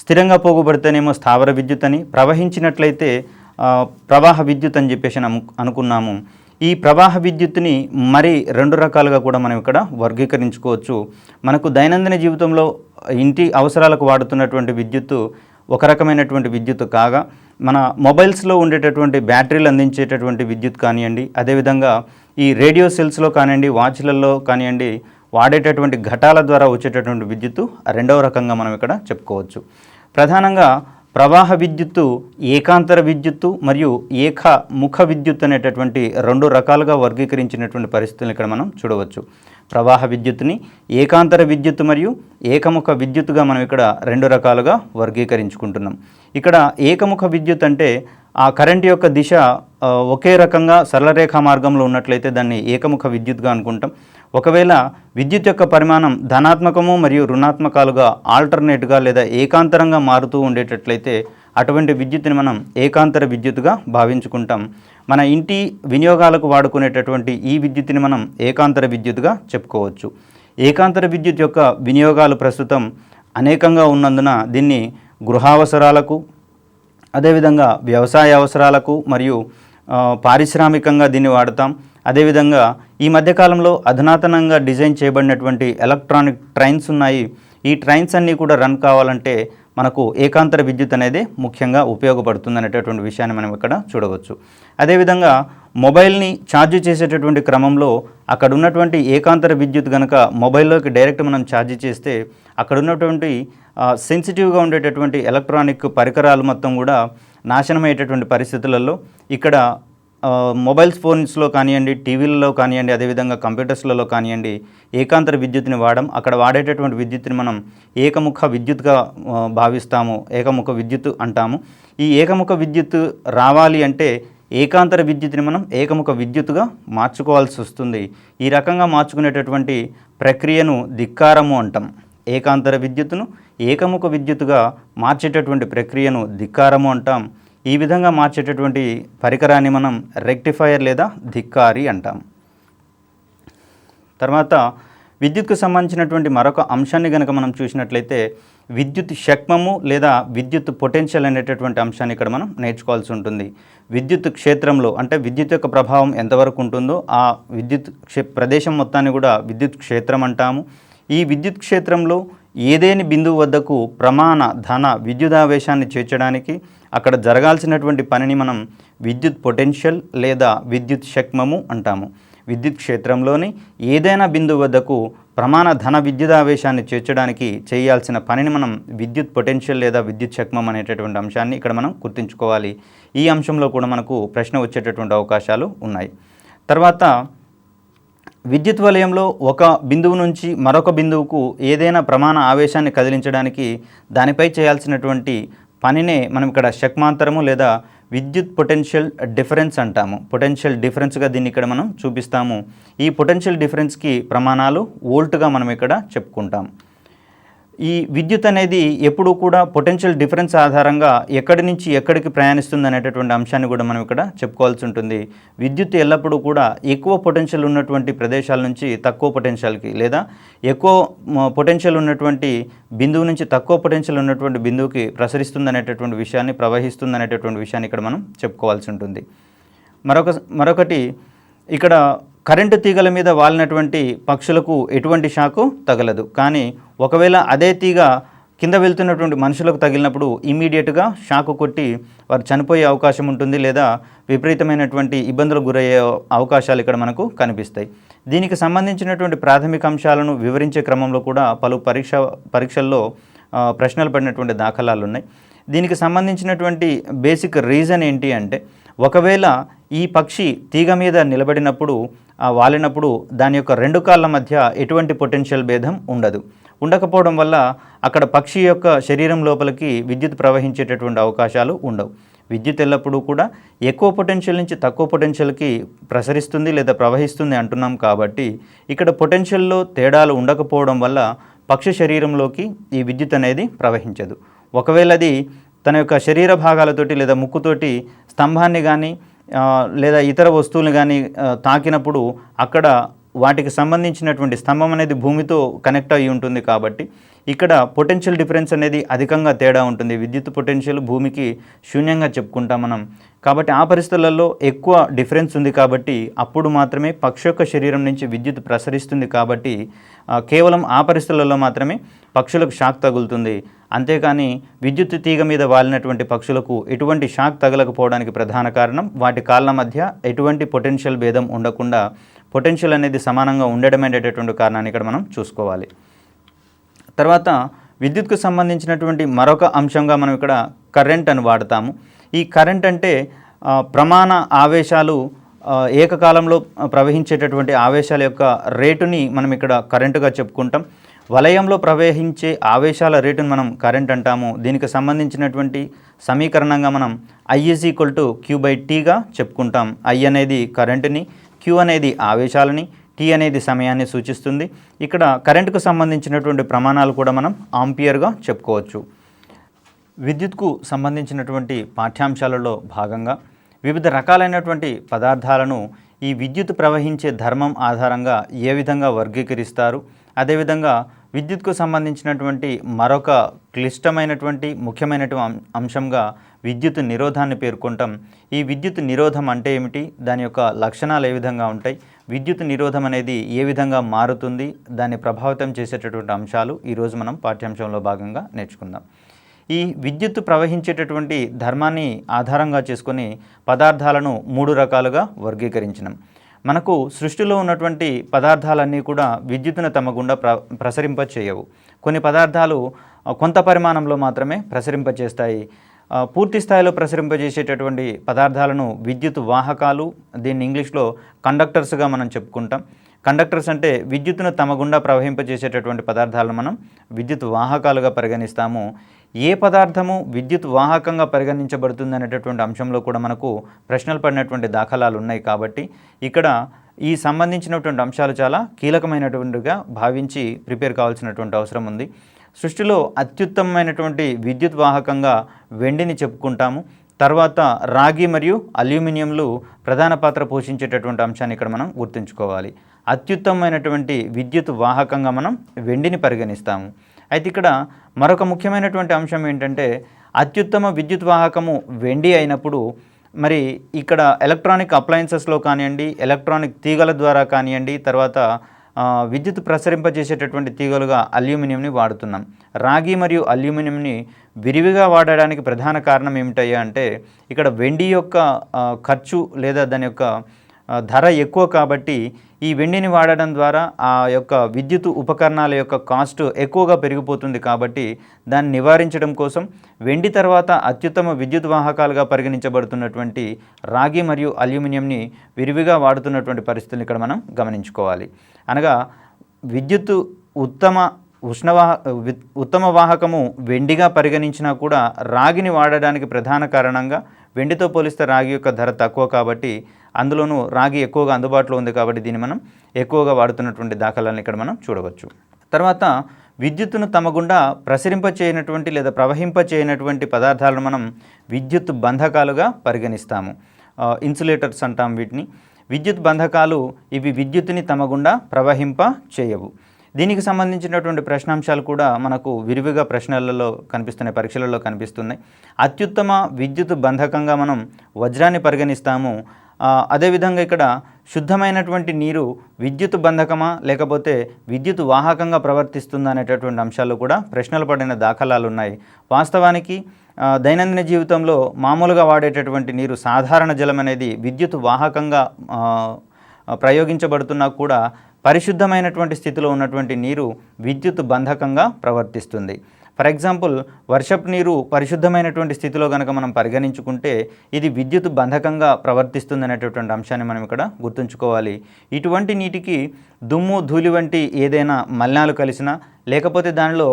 స్థిరంగా పోగుబడితేనేమో స్థావర విద్యుత్ అని, ప్రవహించినట్లయితే ప్రవాహ విద్యుత్ అని చెప్పేసి అనుకున్నాము. ఈ ప్రవాహ విద్యుత్తుని మరి 2 రకాలుగా కూడా మనం ఇక్కడ వర్గీకరించుకోవచ్చు. మనకు దైనందిన జీవితంలో ఇంటి అవసరాలకు వాడుతున్నటువంటి విద్యుత్తు ఒక రకమైనటువంటి విద్యుత్ కాగా, మన మొబైల్స్లో ఉండేటటువంటి బ్యాటరీలు అందించేటటువంటి విద్యుత్ కానివ్వండి, అదేవిధంగా ఈ రేడియో సెల్స్లో కానివ్వండి, వాచ్లలో కానివ్వండి వాడేటటువంటి ఘటాల ద్వారా వచ్చేటటువంటి విద్యుత్తు రెండవ రకంగా మనం ఇక్కడ చెప్పుకోవచ్చు. ప్రధానంగా ప్రవాహ విద్యుత్తు ఏకాంతర విద్యుత్తు మరియు ఏకముఖ విద్యుత్ అనేటటువంటి 2 రకాలుగా వర్గీకరించినటువంటి పరిస్థితులను ఇక్కడ మనం చూడవచ్చు. ప్రవాహ విద్యుత్తుని ఏకాంతర విద్యుత్ మరియు ఏకముఖ విద్యుత్తుగా మనం ఇక్కడ 2 రకాలుగా వర్గీకరించుకుంటున్నాం. ఇక్కడ ఏకముఖ విద్యుత్ అంటే ఆ కరెంట్ యొక్క దిశ ఒకే రకంగా సరళరేఖా మార్గంలో ఉన్నట్లయితే దాన్ని ఏకముఖ విద్యుత్గా అనుకుంటాం. ఒకవేళ విద్యుత్ యొక్క పరిమాణం ధనాత్మకము మరియు రుణాత్మకాలుగా ఆల్టర్నేట్గా లేదా ఏకాంతరంగా మారుతూ ఉండేటట్లయితే అటువంటి విద్యుత్తుని మనం ఏకాంతర విద్యుత్తుగా భావించుకుంటాం. మన ఇంటి వినియోగాలకు వాడుకునేటటువంటి ఈ విద్యుత్తుని మనం ఏకాంతర విద్యుత్తుగా చెప్పుకోవచ్చు. ఏకాంతర విద్యుత్ యొక్క వినియోగాలు ప్రస్తుతం అనేకంగా ఉన్నందున దీన్ని గృహావసరాలకు, అదేవిధంగా వ్యవసాయ అవసరాలకు మరియు పారిశ్రామికంగా దీన్ని వాడతాం. అదేవిధంగా ఈ మధ్యకాలంలో అధునాతనంగా డిజైన్ చేయబడినటువంటి ఎలక్ట్రానిక్ ట్రైన్స్ ఉన్నాయి. ఈ ట్రైన్స్ అన్నీ కూడా రన్ కావాలంటే మనకు ఏకాంతర విద్యుత్ అనేది ముఖ్యంగా ఉపయోగపడుతుంది అనేటటువంటి విషయాన్ని మనం ఇక్కడ చూడవచ్చు. అదేవిధంగా మొబైల్ని ఛార్జ్ చేసేటటువంటి క్రమంలో అక్కడ ఉన్నటువంటి ఏకాంతర విద్యుత్ కనుక మొబైల్లోకి డైరెక్ట్ మనం ఛార్జ్ చేస్తే అక్కడ ఉన్నటువంటి సెన్సిటివ్గా ఉండేటటువంటి ఎలక్ట్రానిక్ పరికరాలు మొత్తం కూడా నాశనమయ్యేటటువంటి పరిస్థితులలో ఇక్కడ మొబైల్ ఫోన్స్లో కానివ్వండి, టీవీలలో కానివ్వండి, అదేవిధంగా కంప్యూటర్స్లలో కానివ్వండి ఏకాంతర విద్యుత్ని అక్కడ వాడేటటువంటి విద్యుత్ని మనం ఏకముఖ విద్యుత్గా భావిస్తాము, ఏకముఖ విద్యుత్ అంటాము. ఈ ఏకముఖ విద్యుత్ రావాలి అంటే ఏకాంతర విద్యుత్ని మనం ఏకముఖ విద్యుత్తుగా మార్చుకోవాల్సి వస్తుంది. ఈ రకంగా మార్చుకునేటటువంటి ప్రక్రియను ధిక్కారము అంటాం. ఏకాంతర విద్యుత్తును ఏకముఖ విద్యుత్తుగా మార్చేటటువంటి ప్రక్రియను ధిక్కారము అంటాం. ఈ విధంగా మార్చేటటువంటి పరికరాన్ని మనం రెక్టిఫైయర్ లేదా ధిక్కారి అంటాం. తర్వాత విద్యుత్కు సంబంధించినటువంటి మరొక అంశాన్ని కనుక మనం చూసినట్లయితే విద్యుత్ శక్మము లేదా విద్యుత్ పొటెన్షియల్ అనేటటువంటి అంశాన్ని ఇక్కడ మనం నేర్చుకోవాల్సి ఉంటుంది. విద్యుత్ క్షేత్రంలో అంటే విద్యుత్ యొక్క ప్రభావం ఎంతవరకు ఉంటుందో ఆ విద్యుత్ ప్రదేశం మొత్తాన్ని కూడా విద్యుత్ క్షేత్రం అంటాము. ఈ విద్యుత్ క్షేత్రంలో ఏదేని బిందువు వద్దకు ప్రమాణ ధన విద్యుదావేశాన్ని చేర్చడానికి అక్కడ జరగాల్సినటువంటి పనిని మనం విద్యుత్ పొటెన్షియల్ లేదా విద్యుత్ శక్మము అంటాము. విద్యుత్ క్షేత్రంలోని ఏదైనా బిందువు వద్దకు ప్రమాణ ధన విద్యుదావేశాన్ని చేర్చడానికి చేయాల్సిన పనిని మనం విద్యుత్ పొటెన్షియల్ లేదా విద్యుత్ శక్మం అనేటటువంటి అంశాన్ని ఇక్కడ మనం గుర్తుంచుకోవాలి. ఈ అంశంలో కూడా మనకు ప్రశ్న వచ్చేటటువంటి అవకాశాలు ఉన్నాయి. తర్వాత విద్యుత్ వలయంలో ఒక బిందువు నుంచి మరొక బిందువుకు ఏదైనా ప్రమాణ ఆవేశాన్ని కదిలించడానికి దానిపై చేయాల్సినటువంటి పనినే మనం ఇక్కడ శక్మాంతరము లేదా విద్యుత్ పొటెన్షియల్ డిఫరెన్స్ అంటాము. పొటెన్షియల్ డిఫరెన్స్గా దీన్ని ఇక్కడ మనం చూపిస్తాము. ఈ పొటెన్షియల్ డిఫరెన్స్కి ప్రమాణాలు వోల్ట్గా మనం ఇక్కడ చెప్పుకుంటాం. ఈ విద్యుత్ అనేది ఎప్పుడూ కూడా పొటెన్షియల్ డిఫరెన్స్ ఆధారంగా ఎక్కడి నుంచి ఎక్కడికి ప్రయాణిస్తుంది అనేటటువంటి అంశాన్ని కూడా మనం ఇక్కడ చెప్పుకోవాల్సి ఉంటుంది. విద్యుత్ ఎల్లప్పుడూ కూడా ఎక్కువ పొటెన్షియల్ ఉన్నటువంటి ప్రదేశాల నుంచి తక్కువ పొటెన్షియల్కి లేదా ఎక్కువ పొటెన్షియల్ ఉన్నటువంటి బిందువు నుంచి తక్కువ పొటెన్షియల్ ఉన్నటువంటి బిందువుకి ప్రసరిస్తుంది అనేటటువంటి విషయాన్ని, ప్రవహిస్తుంది అనేటటువంటి విషయాన్ని ఇక్కడ మనం చెప్పుకోవాల్సి ఉంటుంది. మరొకటి ఇక్కడ కరెంటు తీగల మీద వాలినటువంటి పక్షులకు ఎటువంటి షాకు తగలదు. కానీ ఒకవేళ అదే తీగ కింద వెళ్తున్నటువంటి మనుషులకు తగిలినప్పుడు ఇమ్మీడియట్గా షాకు కొట్టి వారు చనిపోయే అవకాశం ఉంటుంది లేదా విపరీతమైనటువంటి ఇబ్బందులకు గురయ్యే అవకాశాలు ఇక్కడ మనకు కనిపిస్తాయి. దీనికి సంబంధించినటువంటి ప్రాథమిక అంశాలను వివరించే క్రమంలో కూడా పలు పరీక్షల్లో ప్రశ్నలు పడినటువంటి దాఖలాలు ఉన్నాయి. దీనికి సంబంధించినటువంటి బేసిక్ రీజన్ ఏంటి అంటే ఒకవేళ ఈ పక్షి తీగ మీద నిలబడినప్పుడు వాలినప్పుడు దాని యొక్క రెండు కాళ్ళ మధ్య ఎటువంటి పొటెన్షియల్ భేదం ఉండదు. ఉండకపోవడం వల్ల అక్కడ పక్షి యొక్క శరీరం లోపలికి విద్యుత్ ప్రవహించేటటువంటి అవకాశాలు ఉండవు. విద్యుత్ ఎల్లప్పుడూ కూడా ఎక్కువ పొటెన్షియల్ నుంచి తక్కువ పొటెన్షియల్కి ప్రసరిస్తుంది లేదా ప్రవహిస్తుంది అంటున్నాం కాబట్టి ఇక్కడ పొటెన్షియల్లో తేడాలు ఉండకపోవడం వల్ల పక్షి శరీరంలోకి ఈ విద్యుత్ అనేది ప్రవహించదు. ఒకవేళ అది తన యొక్క శరీర భాగాలతోటి లేదా ముక్కుతోటి స్తంభాన్ని కానీ లేదా ఇతర వస్తువులు కానీ తాకినప్పుడు అక్కడ వాటికి సంబంధించినటువంటి స్తంభం అనేది భూమితో కనెక్ట్ అయ్యి ఉంటుంది కాబట్టి ఇక్కడ పొటెన్షియల్ డిఫరెన్స్ అనేది అధికంగా తేడా ఉంటుంది. విద్యుత్ పొటెన్షియల్ భూమికి శూన్యంగా చెప్పుకుంటాం మనం. కాబట్టి ఆ పరిస్థితులలో ఎక్కువ డిఫరెన్స్ ఉంది కాబట్టి అప్పుడు మాత్రమే పక్షి యొక్క శరీరం నుంచి విద్యుత్ ప్రసరిస్తుంది. కాబట్టి కేవలం ఆ పరిస్థితులలో మాత్రమే పక్షులకు షాక్ తగులుతుంది. అంతేకాని విద్యుత్ తీగ మీద వాలినటువంటి పక్షులకు ఎటువంటి షాక్ తగలకపోవడానికి ప్రధాన కారణం వాటి కాళ్ళ మధ్య ఎటువంటి పొటెన్షియల్ భేదం ఉండకుండా పొటెన్షియల్ అనేది సమానంగా ఉండడం అనేటటువంటి కారణాన్ని ఇక్కడ మనం చూసుకోవాలి. తర్వాత విద్యుత్కు సంబంధించినటువంటి మరొక అంశంగా మనం ఇక్కడ కరెంట్ అని వాడతాము. ఈ కరెంట్ అంటే ప్రమాణ ఆవేశాలు ఏకకాలంలో ప్రవహించేటటువంటి ఆవేశాల యొక్క రేటుని మనం ఇక్కడ కరెంటుగా చెప్పుకుంటాం. వలయంలో ప్రవహించే ఆవేశాల రేటును మనం కరెంట్ అంటాము. దీనికి సంబంధించినటువంటి సమీకరణంగా మనం I=Q/Tగా చెప్పుకుంటాం. I అనేది కరెంటుని, Q అనేది ఆవేశాలని, T అనేది సమయాన్ని సూచిస్తుంది. ఇక్కడ కరెంటుకు సంబంధించినటువంటి ప్రమాణాలు కూడా మనం ఆంపియర్గా చెప్పుకోవచ్చు. విద్యుత్కు సంబంధించినటువంటి పాఠ్యాంశాలలో భాగంగా వివిధ రకాలైనటువంటి పదార్థాలను ఈ విద్యుత్ ప్రవహించే ధర్మం ఆధారంగా ఏ విధంగా వర్గీకరిస్తారు, అదేవిధంగా విద్యుత్కు సంబంధించినటువంటి మరొక క్లిష్టమైనటువంటి ముఖ్యమైనటువంటి అంశంగా విద్యుత్ నిరోధాన్ని పేర్కొంటాం. ఈ విద్యుత్ నిరోధం అంటే ఏమిటి, దాని యొక్క లక్షణాలు ఏ విధంగా ఉంటాయి, విద్యుత్ నిరోధం అనేది ఏ విధంగా మారుతుంది, దాన్ని ప్రభావితం చేసేటటువంటి అంశాలు ఈరోజు మనం పాఠ్యాంశంలో భాగంగా నేర్చుకుందాం. ఈ విద్యుత్ ప్రవహించేటటువంటి ధర్మాన్ని ఆధారంగా చేసుకొని పదార్థాలను 3 రకాలుగా వర్గీకరించినాం. మనకు సృష్టిలో ఉన్నటువంటి పదార్థాలన్నీ కూడా విద్యుత్తును తమ గుండా ప్రసరింప చేయవు. కొన్ని పదార్థాలు కొంత పరిమాణంలో మాత్రమే ప్రసరింపచేస్తాయి. పూర్తి స్థాయిలో ప్రసరింపజేసేటటువంటి పదార్థాలను విద్యుత్ వాహకాలు, దీన్ని ఇంగ్లీష్లో కండక్టర్స్గా మనం చెప్పుకుంటాం. కండక్టర్స్ అంటే విద్యుత్తును తమ గుండా ప్రవహింపజేసేటటువంటి పదార్థాలను మనం విద్యుత్ వాహకాలుగా పరిగణిస్తాము. ఏ పదార్థము విద్యుత్ వాహకంగా పరిగణించబడుతుంది అనేటటువంటి అంశంలో కూడా మనకు ప్రశ్నలు పడినటువంటి దాఖలాలు ఉన్నాయి. కాబట్టి ఇక్కడ ఈ సంబంధించినటువంటి అంశాలు చాలా కీలకమైనటువంటిగా భావించి ప్రిపేర్ కావాల్సినటువంటి అవసరం ఉంది. సృష్టిలో అత్యుత్తమమైనటువంటి విద్యుత్ వాహకంగా వెండిని చెప్పుకుంటాము. తర్వాత రాగి మరియు అల్యూమినియంలు ప్రధాన పాత్ర పోషించేటటువంటి అంశాన్ని ఇక్కడ మనం గుర్తుంచుకోవాలి. అత్యుత్తమమైనటువంటి విద్యుత్ వాహకంగా మనం వెండిని పరిగణిస్తాము. అయితే ఇక్కడ మరొక ముఖ్యమైనటువంటి అంశం ఏంటంటే అత్యుత్తమ విద్యుత్ వాహకము వెండి అయినప్పుడు మరి ఇక్కడ ఎలక్ట్రానిక్ అప్లయన్సెస్లో కానివ్వండి, ఎలక్ట్రానిక్ తీగల ద్వారా కానివ్వండి, తర్వాత విద్యుత్ ప్రసరింపజేసేటటువంటి తీగలుగా అల్యూమినియంని వాడుతున్నాం. రాగి మరియు అల్యూమినియంని విరివిగా వాడడానికి ప్రధాన కారణం ఏమిటయ్యా అంటే ఇక్కడ వెండి యొక్క ఖర్చు లేదా దాని యొక్క ధర ఎక్కువ కాబట్టి ఈ వెండిని వాడడం ద్వారా ఆ యొక్క విద్యుత్ ఉపకరణాల యొక్క కాస్ట్ ఎక్కువగా పెరిగిపోతుంది. కాబట్టి దాన్ని నివారించడం కోసం వెండి తర్వాత అత్యుత్తమ విద్యుత్ వాహకాలుగా పరిగణించబడుతున్నటువంటి రాగి మరియు అల్యూమినియంని విరివిగా వాడుతున్నటువంటి పరిస్థితులను ఇక్కడ మనం గమనించుకోవాలి. అనగా విద్యుత్ ఉత్తమ వాహకము వెండిగా పరిగణించినా కూడా రాగిని వాడడానికి ప్రధాన కారణంగా వెండితో పోలిస్తే రాగి యొక్క ధర తక్కువ కాబట్టి అందులోనూ రాగి ఎక్కువగా అందుబాటులో ఉంది కాబట్టి దీన్ని మనం ఎక్కువగా వాడుతున్నటువంటి దాఖలాలను ఇక్కడ మనం చూడవచ్చు. తర్వాత విద్యుత్తును తమ గుండా ప్రసరింపచేయనటువంటి లేదా ప్రవహింపచేయనటువంటి పదార్థాలను మనం విద్యుత్ బంధకాలుగా పరిగణిస్తాము. ఇన్సులేటర్స్ అంటాం వీటిని. విద్యుత్ బంధకాలు ఇవి విద్యుత్తుని తమ గుండా ప్రవహింప చేయవు. దీనికి సంబంధించినటువంటి ప్రశ్నాంశాలు కూడా మనకు విరివిగా ప్రశ్నలలో కనిపిస్తున్నాయి, పరీక్షలలో కనిపిస్తున్నాయి. అత్యుత్తమ విద్యుత్ బంధకంగా మనం వజ్రాన్ని పరిగణిస్తాము. అదేవిధంగా ఇక్కడ శుద్ధమైనటువంటి నీరు విద్యుత్ బంధకమా లేకపోతే విద్యుత్ వాహకంగా ప్రవర్తిస్తుందా అనేటటువంటి అంశాలు కూడా ప్రశ్నలు పడిన దాఖలాలు ఉన్నాయి. వాస్తవానికి దైనందిన జీవితంలో మామూలుగా వాడేటటువంటి నీరు సాధారణ జలం అనేది విద్యుత్ వాహకంగా ప్రయోగించబడుతున్నా కూడా పరిశుద్ధమైనటువంటి స్థితిలో ఉన్నటువంటి నీరు విద్యుత్ బంధకంగా ప్రవర్తిస్తుంది. ఫర్ ఎగ్జాంపుల్ వర్షపు నీరు పరిశుద్ధమైనటువంటి స్థితిలో కనుక మనం పరిగణించుకుంటే ఇది విద్యుత్ బంధకంగా ప్రవర్తిస్తుంది అనేటటువంటి అంశాన్ని మనం ఇక్కడ గుర్తుంచుకోవాలి. ఇటువంటి నీటికి దుమ్ము ధూళి వంటి ఏదైనా మలినాలు కలిసినా లేకపోతే దానిలో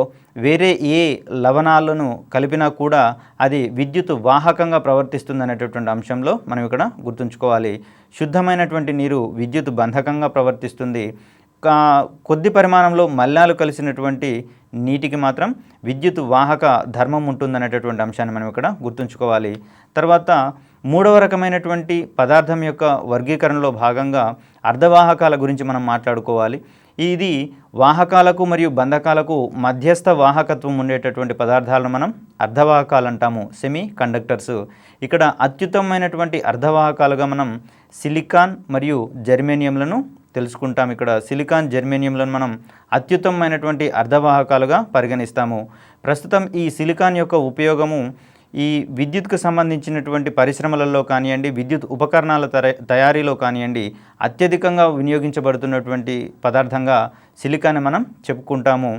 వేరే ఏ లవణాలను కలిపినా కూడా అది విద్యుత్ వాహకంగా ప్రవర్తిస్తుంది అనేటటువంటి అంశంలో మనం ఇక్కడ గుర్తుంచుకోవాలి. శుద్ధమైనటువంటి నీరు విద్యుత్ బంధకంగా ప్రవర్తిస్తుంది. కొద్ది పరిమాణంలో మలినాలు కలిసినటువంటి నీటికి మాత్రం విద్యుత్ వాహక ధర్మం ఉంటుందనేటటువంటి అంశాన్ని మనం ఇక్కడ గుర్తుంచుకోవాలి. తర్వాత మూడవ రకమైనటువంటి పదార్థం యొక్క వర్గీకరణలో భాగంగా అర్ధవాహకాల గురించి మనం మాట్లాడుకోవాలి. ఇది వాహకాలకు మరియు బంధకాలకు మధ్యస్థ వాహకత్వం ఉండేటటువంటి పదార్థాలను మనం అర్ధవాహకాలు అంటాము, సెమీ కండక్టర్స్. ఇక్కడ అత్యుత్తమమైనటువంటి అర్ధవాహకాలుగా మనం సిలికాన్ మరియు జర్మేనియంలను తెలుసుకుంటాం. ఇక్కడ సిలికాన్ జర్మేనియంలను మనం అత్యుత్తమమైనటువంటి అర్ధవాహకాలుగా పరిగణిస్తాము. ప్రస్తుతం ఈ సిలికాన్ యొక్క ఉపయోగము ఈ విద్యుత్కు సంబంధించినటువంటి పరిశ్రమలలో కానివ్వండి, విద్యుత్ ఉపకరణాల తయారీలో కానివ్వండి అత్యధికంగా వినియోగించబడుతున్నటువంటి పదార్థంగా సిలికాన్ మనం చెప్పుకుంటాము.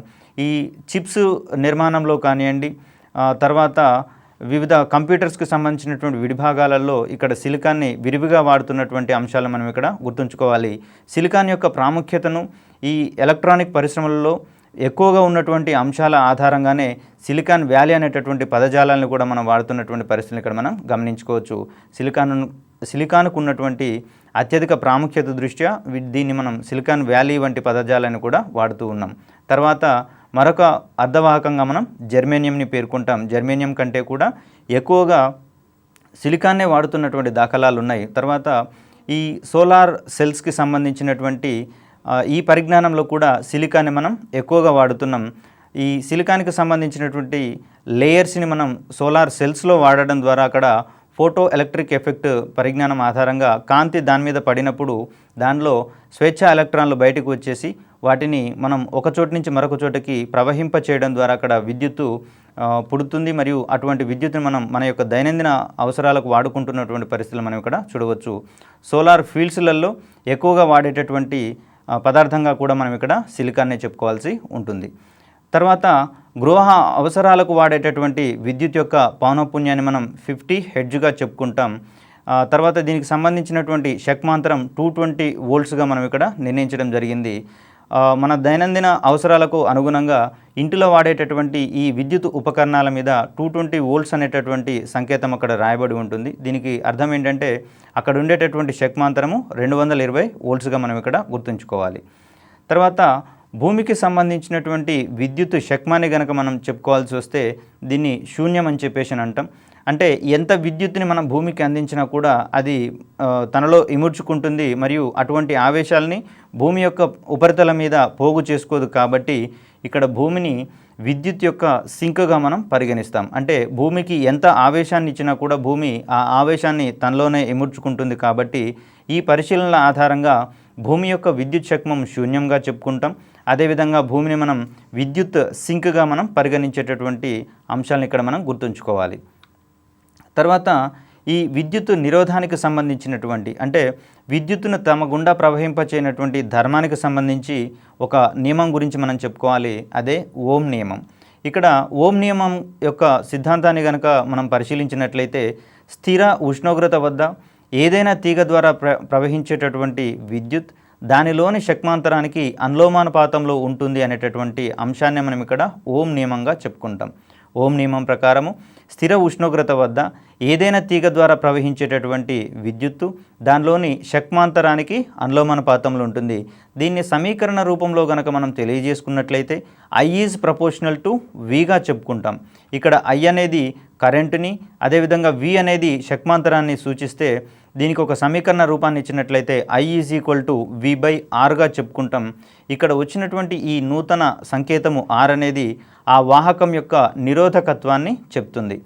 ఈ చిప్స్ నిర్మాణంలో కానివ్వండి, తర్వాత వివిధ కంప్యూటర్స్కి సంబంధించినటువంటి విడిభాగాలలో ఇక్కడ సిలికాన్ని విరివిగా వాడుతున్నటువంటి అంశాలు మనం ఇక్కడ గుర్తుంచుకోవాలి. సిలికాన్ యొక్క ప్రాముఖ్యతను ఈ ఎలక్ట్రానిక్ పరిశ్రమలలో ఎక్కువగా ఉన్నటువంటి అంశాల ఆధారంగానే సిలికాన్ వ్యాలీ అనేటటువంటి పదజాలాలను కూడా మనం వాడుతున్నటువంటి పరిస్థితులు ఇక్కడ మనం గమనించుకోవచ్చు. సిలికాన్కు ఉన్నటువంటి అత్యధిక ప్రాముఖ్యత దృష్ట్యా దీన్ని మనం సిలికాన్ వ్యాలీ వంటి పదజాలాన్ని కూడా వాడుతూ ఉన్నాం. తర్వాత మరొక అర్ధవాహకంగా మనం జర్మేనియంని పేర్కొంటాం. జర్మేనియం కంటే కూడా ఎక్కువగా సిలికాన్నే వాడుతున్నటువంటి దాఖలాలు ఉన్నాయి. తర్వాత ఈ సోలార్ సెల్స్కి సంబంధించినటువంటి ఈ పరిజ్ఞానంలో కూడా సిలికాన్ని మనం ఎక్కువగా వాడుతున్నాం. ఈ సిలికాన్కి సంబంధించినటువంటి లేయర్స్ని మనం సోలార్ సెల్స్లో వాడడం ద్వారా అక్కడ ఫోటో ఎలక్ట్రిక్ ఎఫెక్ట్ పరిజ్ఞానం ఆధారంగా కాంతి దాని మీద పడినప్పుడు దానిలో స్వేచ్ఛ ఎలక్ట్రాన్లు బయటకు వచ్చేసి వాటిని మనం ఒక చోటు నుంచి మరొక చోటకి ప్రవహింప చేయడం ద్వారా అక్కడ విద్యుత్తు పుడుతుంది. మరియు అటువంటి విద్యుత్తుని మనం మన యొక్క దైనందిన అవసరాలకు వాడుకుంటున్నటువంటి పరిస్థితులు మనం ఇక్కడ చూడవచ్చు. సోలార్ ఫీల్డ్స్లలో ఎక్కువగా వాడేటటువంటి పదార్థంగా కూడా మనం ఇక్కడ సిలికాన్నే చెప్పుకోవాల్సి ఉంటుంది. తర్వాత గృహ అవసరాలకు వాడేటటువంటి విద్యుత్ యొక్క పౌనఃపున్యాన్ని మనం 50 హెర్ట్జ్గా చెప్పుకుంటాం. తర్వాత దీనికి సంబంధించినటువంటి శక్మాంతరం 220 వోల్ట్స్గా మనం ఇక్కడ నిర్ణయించడం జరిగింది. మన దైనందిన అవసరాలకు అనుగుణంగా ఇంటిలో వాడేటటువంటి ఈ విద్యుత్ ఉపకరణాల మీద 220 వోల్ట్స్ అనేటటువంటి సంకేతం అక్కడ రాయబడి ఉంటుంది. దీనికి అర్థం ఏంటంటే అక్కడ ఉండేటటువంటి శక్మాంతరము 220 వోల్ట్స్గా మనం ఇక్కడ గుర్తుంచుకోవాలి. తర్వాత భూమికి సంబంధించినటువంటి విద్యుత్ శక్మాన్ని గనక మనం చెప్పుకోవాల్సి వస్తే దీన్ని శూన్యం అని చెప్పేసి అంటాం. అంటే ఎంత విద్యుత్తుని మనం భూమికి అందించినా కూడా అది తనలో ఇముడ్చుకుంటుంది మరియు అటువంటి ఆవేశాలని భూమి యొక్క ఉపరితలం మీద పోగు చేసుకోదు. కాబట్టి ఇక్కడ భూమిని విద్యుత్ యొక్క సింక్గా మనం పరిగణిస్తాం. అంటే భూమికి ఎంత ఆవేశాన్ని ఇచ్చినా కూడా భూమి ఆ ఆవేశాన్ని తనలోనే ఇముడ్చుకుంటుంది. కాబట్టి ఈ పరిశీలనల ఆధారంగా భూమి యొక్క విద్యుత్ శక్మం శూన్యంగా చెప్పుకుంటాం. అదేవిధంగా భూమిని మనం విద్యుత్ సింక్గా మనం పరిగణించేటటువంటి అంశాలను ఇక్కడ మనం గుర్తుంచుకోవాలి. తర్వాత ఈ విద్యుత్ నిరోధానికి సంబంధించినటువంటి అంటే విద్యుత్తును తమ గుండా ప్రవహింపచేయనటువంటి ధర్మానికి సంబంధించి ఒక నియమం గురించి మనం చెప్పుకోవాలి. అదే ఓం నియమం. ఇక్కడ ఓం నియమం యొక్క సిద్ధాంతాన్ని కనుక మనం పరిశీలించినట్లయితే స్థిర ఉష్ణోగ్రత వద్ద ఏదైనా తీగ ద్వారా ప్రవహించేటటువంటి విద్యుత్ దానిలోని శక్మాంతరానికి అనులోమానుపాతంలో ఉంటుంది అనేటటువంటి అంశాన్ని మనం ఇక్కడ ఓం నియమంగా చెప్పుకుంటాం. ఓం నియమం ప్రకారము స్థిర ఉష్ణోగ్రత వద్ద ఏదైనా తీగ ద్వారా ప్రవహించేటటువంటి విద్యుత్తు దానిలోని శక్మాంతరానికి అనులోమానుపాతంలో ఉంటుంది. దీన్ని సమీకరణ రూపంలో గనక మనం తెలియజేసుకున్నట్లయితే I ఈజ్ ప్రపోర్షనల్ టు Vగా చెప్పుకుంటాం. ఇక్కడ I అనేది కరెంటుని, అదేవిధంగా V అనేది శక్మాంతరాన్ని సూచిస్తే దీనికి ఒక సమీకరణ రూపాన్ని ఇచ్చినట్లయితే I ఈజ్ ఈక్వల్ టు V/Rగా చెప్పుకుంటాం. ఇక్కడ వచ్చినటువంటి ఈ నూతన సంకేతము R అనేది ఆ వాహకం యొక్క నిరోధకత్వాన్ని చెప్తుంది.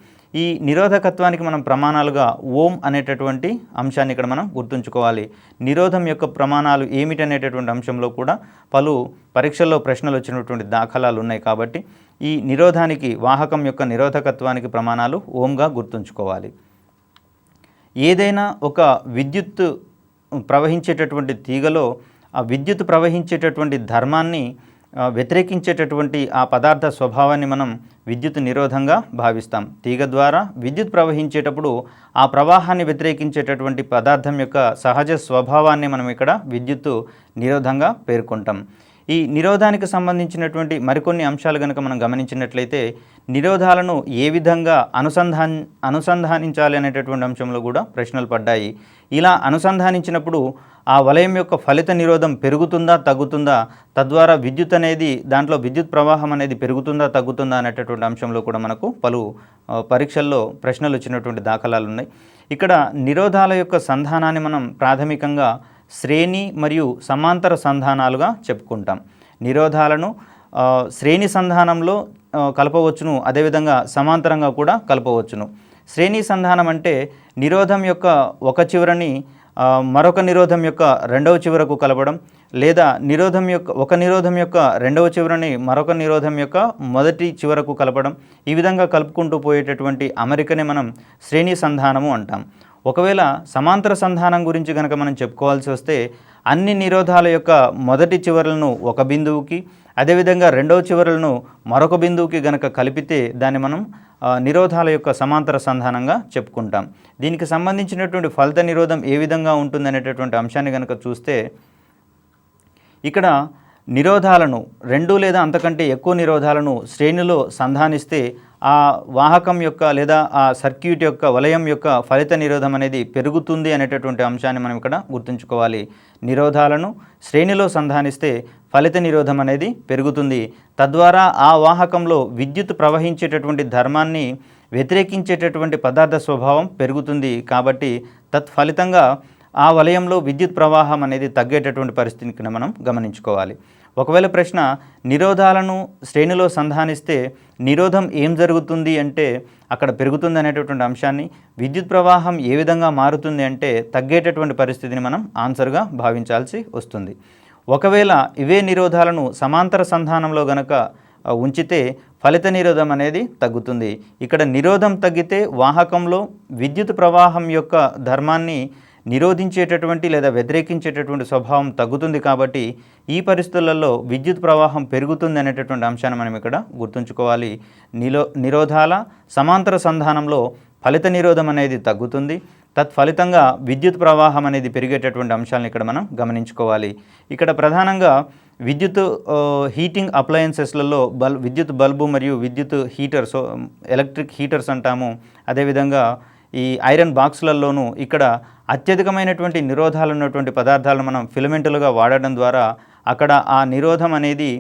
ఈ నిరోధకత్వానికి మనం ప్రమాణాలుగా ఓం అనేటటువంటి అంశాన్ని ఇక్కడ మనం గుర్తుంచుకోవాలి. నిరోధం యొక్క ప్రమాణాలు ఏమిటి అనేటటువంటి అంశంలో కూడా పలు పరీక్షల్లో ప్రశ్నలు వచ్చినటువంటి దాఖలాలు ఉన్నాయి. కాబట్టి ఈ నిరోధానికి వాహకం యొక్క నిరోధకత్వానికి ప్రమాణాలు ఓంగా గుర్తుంచుకోవాలి. ఏదైనా ఒక విద్యుత్ ప్రవహించేటటువంటి తీగలో ఆ విద్యుత్ ప్రవహించేటటువంటి ధర్మాన్ని వ్యతిరేకించేటటువంటి ఆ పదార్థ స్వభావాన్ని మనం విద్యుత్ నిరోధంగా భావిస్తాం. తీగ ద్వారా విద్యుత్ ప్రవహించేటప్పుడు ఆ ప్రవాహాన్ని వ్యతిరేకించేటటువంటి పదార్థం యొక్క సహజ స్వభావాన్ని మనం ఇక్కడ విద్యుత్తు నిరోధంగా పేర్కొంటాం. ఈ నిరోధానికి సంబంధించినటువంటి మరికొన్ని అంశాలు కనుక మనం గమనించినట్లయితే నిరోధాలను ఏ విధంగా అనుసంధానించాలి అనేటటువంటి అంశంలో కూడా ప్రశ్నలు పడ్డాయి. ఇలా అనుసంధానించినప్పుడు ఆ వలయం యొక్క ఫలిత నిరోధం పెరుగుతుందా తగ్గుతుందా, తద్వారా విద్యుత్ అనేది దాంట్లో విద్యుత్ ప్రవాహం అనేది పెరుగుతుందా తగ్గుతుందా అనేటటువంటి అంశంలో కూడా మనకు పలు పరీక్షల్లో ప్రశ్నలు వచ్చినటువంటి దాఖలాలు ఉన్నాయి. ఇక్కడ నిరోధాల యొక్క సంధానాన్ని మనం ప్రాథమికంగా శ్రేణి మరియు సమాంతర సంధానాలుగా చెప్పుకుంటాం. నిరోధాలను శ్రేణి సంధానంలో కలపవచ్చును, అదేవిధంగా సమాంతరంగా కూడా కలపవచ్చును. శ్రేణి సంధానం అంటే నిరోధం యొక్క ఒక చివరని మరొక నిరోధం యొక్క రెండవ చివరకు కలపడం, లేదా ఒక నిరోధం యొక్క రెండవ చివరని మరొక నిరోధం యొక్క మొదటి చివరకు కలపడం. ఈ విధంగా కలుపుకుంటూ పోయేటటువంటి అమరికనే మనం శ్రేణి సంధానము అంటాం. ఒకవేళ సమాంతర సంధానం గురించి కనుక మనం చెప్పుకోవాల్సి వస్తే అన్ని నిరోధాల యొక్క మొదటి చివరలను ఒక బిందువుకి, అదేవిధంగా రెండవ చివరలను మరొక బిందువుకి గనక కలిపితే దాన్ని మనం నిరోధాల యొక్క సమాంతర సంధానంగా చెప్పుకుంటాం. దీనికి సంబంధించినటువంటి ఫలిత నిరోధం ఏ విధంగా ఉంటుందనేటటువంటి అంశాన్ని కనుక చూస్తే ఇక్కడ నిరోధాలను 2 లేదా అంతకంటే ఎక్కువ నిరోధాలను శ్రేణిలో సంధానిస్తే ఆ వాహకం యొక్క లేదా ఆ సర్క్యూట్ యొక్క వలయం యొక్క ఫలిత నిరోధం అనేది పెరుగుతుంది అనేటటువంటి అంశాన్ని మనం ఇక్కడ గుర్తుంచుకోవాలి. నిరోధాలను శ్రేణిలో సంధానిస్తే ఫలిత నిరోధం అనేది పెరుగుతుంది. తద్వారా ఆ వాహకంలో విద్యుత్ ప్రవహించేటటువంటి ధర్మాన్ని వ్యతిరేకించేటటువంటి పదార్థ స్వభావం పెరుగుతుంది. కాబట్టి తత్ఫలితంగా ఆ వలయంలో విద్యుత్ ప్రవాహం అనేది తగ్గేటటువంటి పరిస్థితిని మనం గమనించుకోవాలి. ఒకవేళ ప్రశ్న నిరోధాలను శ్రేణిలో సంధానిస్తే నిరోధం ఏం జరుగుతుంది అంటే అక్కడ పెరుగుతుంది అనేటటువంటి అంశాన్ని, విద్యుత్ ప్రవాహం ఏ విధంగా మారుతుంది అంటే తగ్గేటటువంటి పరిస్థితిని మనం ఆన్సర్గా భావించాల్సి వస్తుంది. ఒకవేళ ఇవే నిరోధాలను సమాంతర సంధానంలో గనక ఉంచితే ఫలిత నిరోధం అనేది తగ్గుతుంది. ఇక్కడ నిరోధం తగ్గితే వాహకంలో విద్యుత్ ప్రవాహం యొక్క ధర్మాన్ని నిరోధించేటటువంటి లేదా వ్యతిరేకించేటటువంటి స్వభావం తగ్గుతుంది. కాబట్టి ఈ పరిస్థితులలో విద్యుత్ ప్రవాహం పెరుగుతుంది అనేటటువంటి అంశాన్ని మనం ఇక్కడ గుర్తుంచుకోవాలి. నిరోధాల సమాంతర సంధానంలో ఫలిత నిరోధం అనేది తగ్గుతుంది. తత్ఫలితంగా విద్యుత్ ప్రవాహం అనేది పెరిగేటటువంటి అంశాలను ఇక్కడ మనం గమనించుకోవాలి. ఇక్కడ ప్రధానంగా విద్యుత్ హీటింగ్ అప్లయన్సెస్లలో విద్యుత్ బల్బు మరియు విద్యుత్ హీటర్స్, ఎలక్ట్రిక్ హీటర్స్ అంటాము. అదేవిధంగా ఈ ఐరన్ బాక్సులలోనూ ఇక్కడ అత్యధికమైనటువంటి నిరోధాలు ఉన్నటువంటి పదార్థాలను మనం ఫిలమెంటులుగా వాడడం ద్వారా అక్కడ ఆ నిరోధం అనేది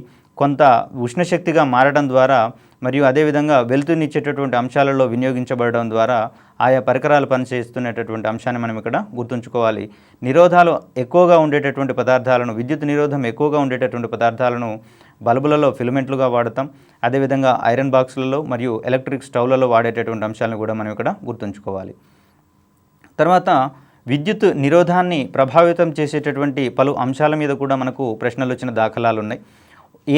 కొంత ఉష్ణశక్తిగా మారడం ద్వారా మరియు అదేవిధంగా వెలుతురునిచ్చేటటువంటి అంశాలలో వినియోగించబడడం ద్వారా ఆయా పరికరాలు పనిచేస్తున్నటువంటి అంశాన్ని మనం ఇక్కడ గుర్తుంచుకోవాలి. నిరోధాలు ఎక్కువగా ఉండేటటువంటి పదార్థాలను, విద్యుత్ నిరోధం ఎక్కువగా ఉండేటటువంటి పదార్థాలను బల్బులలో ఫిలమెంట్లుగా వాడతాం. అదేవిధంగా ఐరన్ బాక్సులలో మరియు ఎలక్ట్రిక్ స్టవ్లలో వాడేటటువంటి అంశాలను కూడా మనం ఇక్కడ గుర్తుంచుకోవాలి. తర్వాత విద్యుత్ నిరోధాన్ని ప్రభావితం చేసేటటువంటి పలు అంశాల మీద కూడా మనకు ప్రశ్నలు వచ్చిన దాఖలాలు ఉన్నాయి.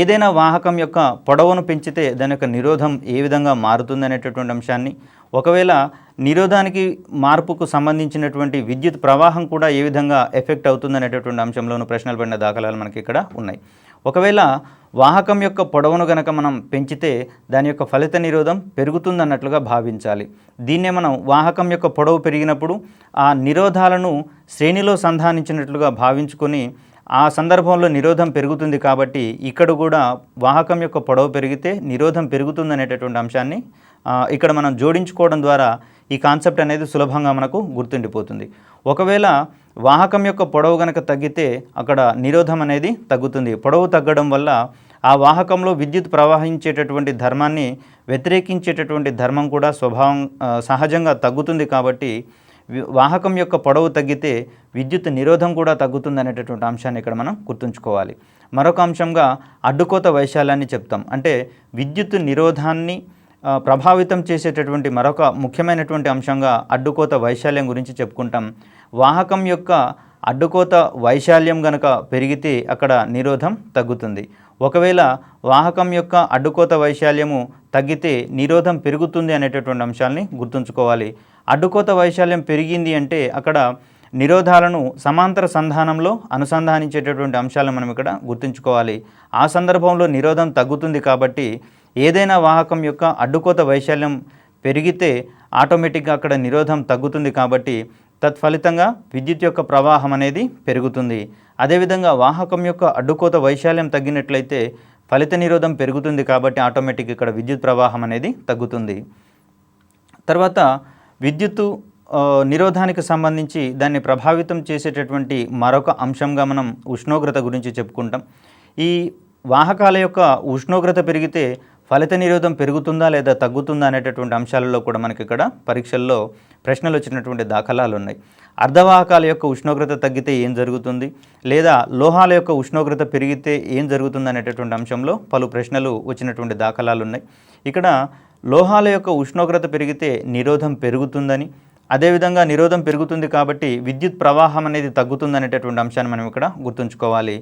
ఏదైనా వాహకం యొక్క పొడవును పెంచితే దాని యొక్క నిరోధం ఏ విధంగా మారుతుంది అనేటటువంటి అంశాన్ని, ఒకవేళ నిరోధానికి మార్పుకు సంబంధించినటువంటి విద్యుత్ ప్రవాహం కూడా ఏ విధంగా ఎఫెక్ట్ అవుతుంది అనేటటువంటి అంశంలోనూ ప్రశ్నలు పడిన దాఖలాలు మనకి ఇక్కడ ఉన్నాయి. ఒకవేళ వాహకం యొక్క పొడవును గనక మనం పెంచితే దాని యొక్క ఫలిత నిరోధం పెరుగుతుందన్నట్లుగా భావించాలి. దీన్నే మనం వాహకం యొక్క పొడవు పెరిగినప్పుడు ఆ నిరోధాలను శ్రేణిలో సంధానించినట్లుగా భావించుకొని ఆ సందర్భంలో నిరోధం పెరుగుతుంది. కాబట్టి ఇక్కడ కూడా వాహకం యొక్క పొడవు పెరిగితే నిరోధం పెరుగుతుందనేటటువంటి అంశాన్ని ఇక్కడ మనం జోడించుకోవడం ద్వారా ఈ కాన్సెప్ట్ అనేది సులభంగా మనకు గుర్తుండిపోతుంది. ఒకవేళ వాహకం యొక్క పొడవు కనుక తగ్గితే అక్కడ నిరోధం అనేది తగ్గుతుంది. పొడవు తగ్గడం వల్ల ఆ వాహకంలో విద్యుత్ ప్రవహించేటటువంటి ధర్మాన్ని వ్యతిరేకించేటటువంటి ధర్మం కూడా సహజంగా తగ్గుతుంది. కాబట్టి వాహకం యొక్క పొడవు తగ్గితే విద్యుత్ నిరోధం కూడా తగ్గుతుంది అనేటటువంటి అంశాన్ని ఇక్కడ మనం గుర్తుంచుకోవాలి. మరొక అంశంగా అడ్డుకోత వైశాల్యాన్ని చెప్తాం. అంటే విద్యుత్ నిరోధాన్ని ప్రభావితం చేసేటటువంటి మరొక ముఖ్యమైనటువంటి అంశంగా అడ్డుకోత వైశాల్యం గురించి చెప్పుకుంటాం. వాహకం యొక్క అడ్డుకోత వైశాల్యం గనక పెరిగితే అక్కడ నిరోధం తగ్గుతుంది. ఒకవేళ వాహకం యొక్క అడ్డుకోత వైశాల్యము తగ్గితే నిరోధం పెరుగుతుంది అనేటటువంటి అంశాలని గుర్తుంచుకోవాలి. అడ్డుకోత వైశాల్యం పెరిగింది అంటే అక్కడ నిరోధాలను సమాంతర సంధానంలో అనుసంధానించేటటువంటి అంశాలను మనం ఇక్కడ గుర్తుంచుకోవాలి. ఆ సందర్భంలో నిరోధం తగ్గుతుంది కాబట్టి ఏదైనా వాహకం యొక్క అడ్డుకోత వైశాల్యం పెరిగితే ఆటోమేటిక్గా అక్కడ నిరోధం తగ్గుతుంది కాబట్టి తత్ఫలితంగా విద్యుత్ యొక్క ప్రవాహం అనేది పెరుగుతుంది. అదేవిధంగా వాహకం యొక్క అడ్డుకోత వైశాల్యం తగ్గినట్లయితే ఫలిత నిరోధం పెరుగుతుంది కాబట్టి ఆటోమేటిక్ ఇక్కడ విద్యుత్ ప్రవాహం అనేది తగ్గుతుంది. తర్వాత విద్యుత్తు నిరోధానికి సంబంధించి దాన్ని ప్రభావితం చేసేటటువంటి మరొక అంశంగా మనం ఉష్ణోగ్రత గురించి చెప్పుకుంటాం. ఈ వాహకాల యొక్క ఉష్ణోగ్రత పెరిగితే ఫలిత నిరోధం పెరుగుతుందా లేదా తగ్గుతుందా అనేటటువంటి అంశాలలో కూడా మనకి ఇక్కడ పరీక్షల్లో ప్రశ్నలు వచ్చినటువంటి దాఖలాలు ఉన్నాయి. అర్ధవాహకాల యొక్క ఉష్ణోగ్రత తగ్గితే ఏం జరుగుతుంది, లేదా లోహాల యొక్క ఉష్ణోగ్రత పెరిగితే ఏం జరుగుతుంది అనేటటువంటి అంశంలో పలు ప్రశ్నలు వచ్చినటువంటి దాఖలాలు ఉన్నాయి. ఇక్కడ లోహాల యొక్క ఉష్ణోగ్రత పెరిగితే నిరోధం పెరుగుతుందని, అదేవిధంగా నిరోధం పెరుగుతుంది కాబట్టి విద్యుత్ ప్రవాహం అనేది తగ్గుతుంది అనేటటువంటి అంశాన్ని మనం ఇక్కడ గుర్తుంచుకోవాలి.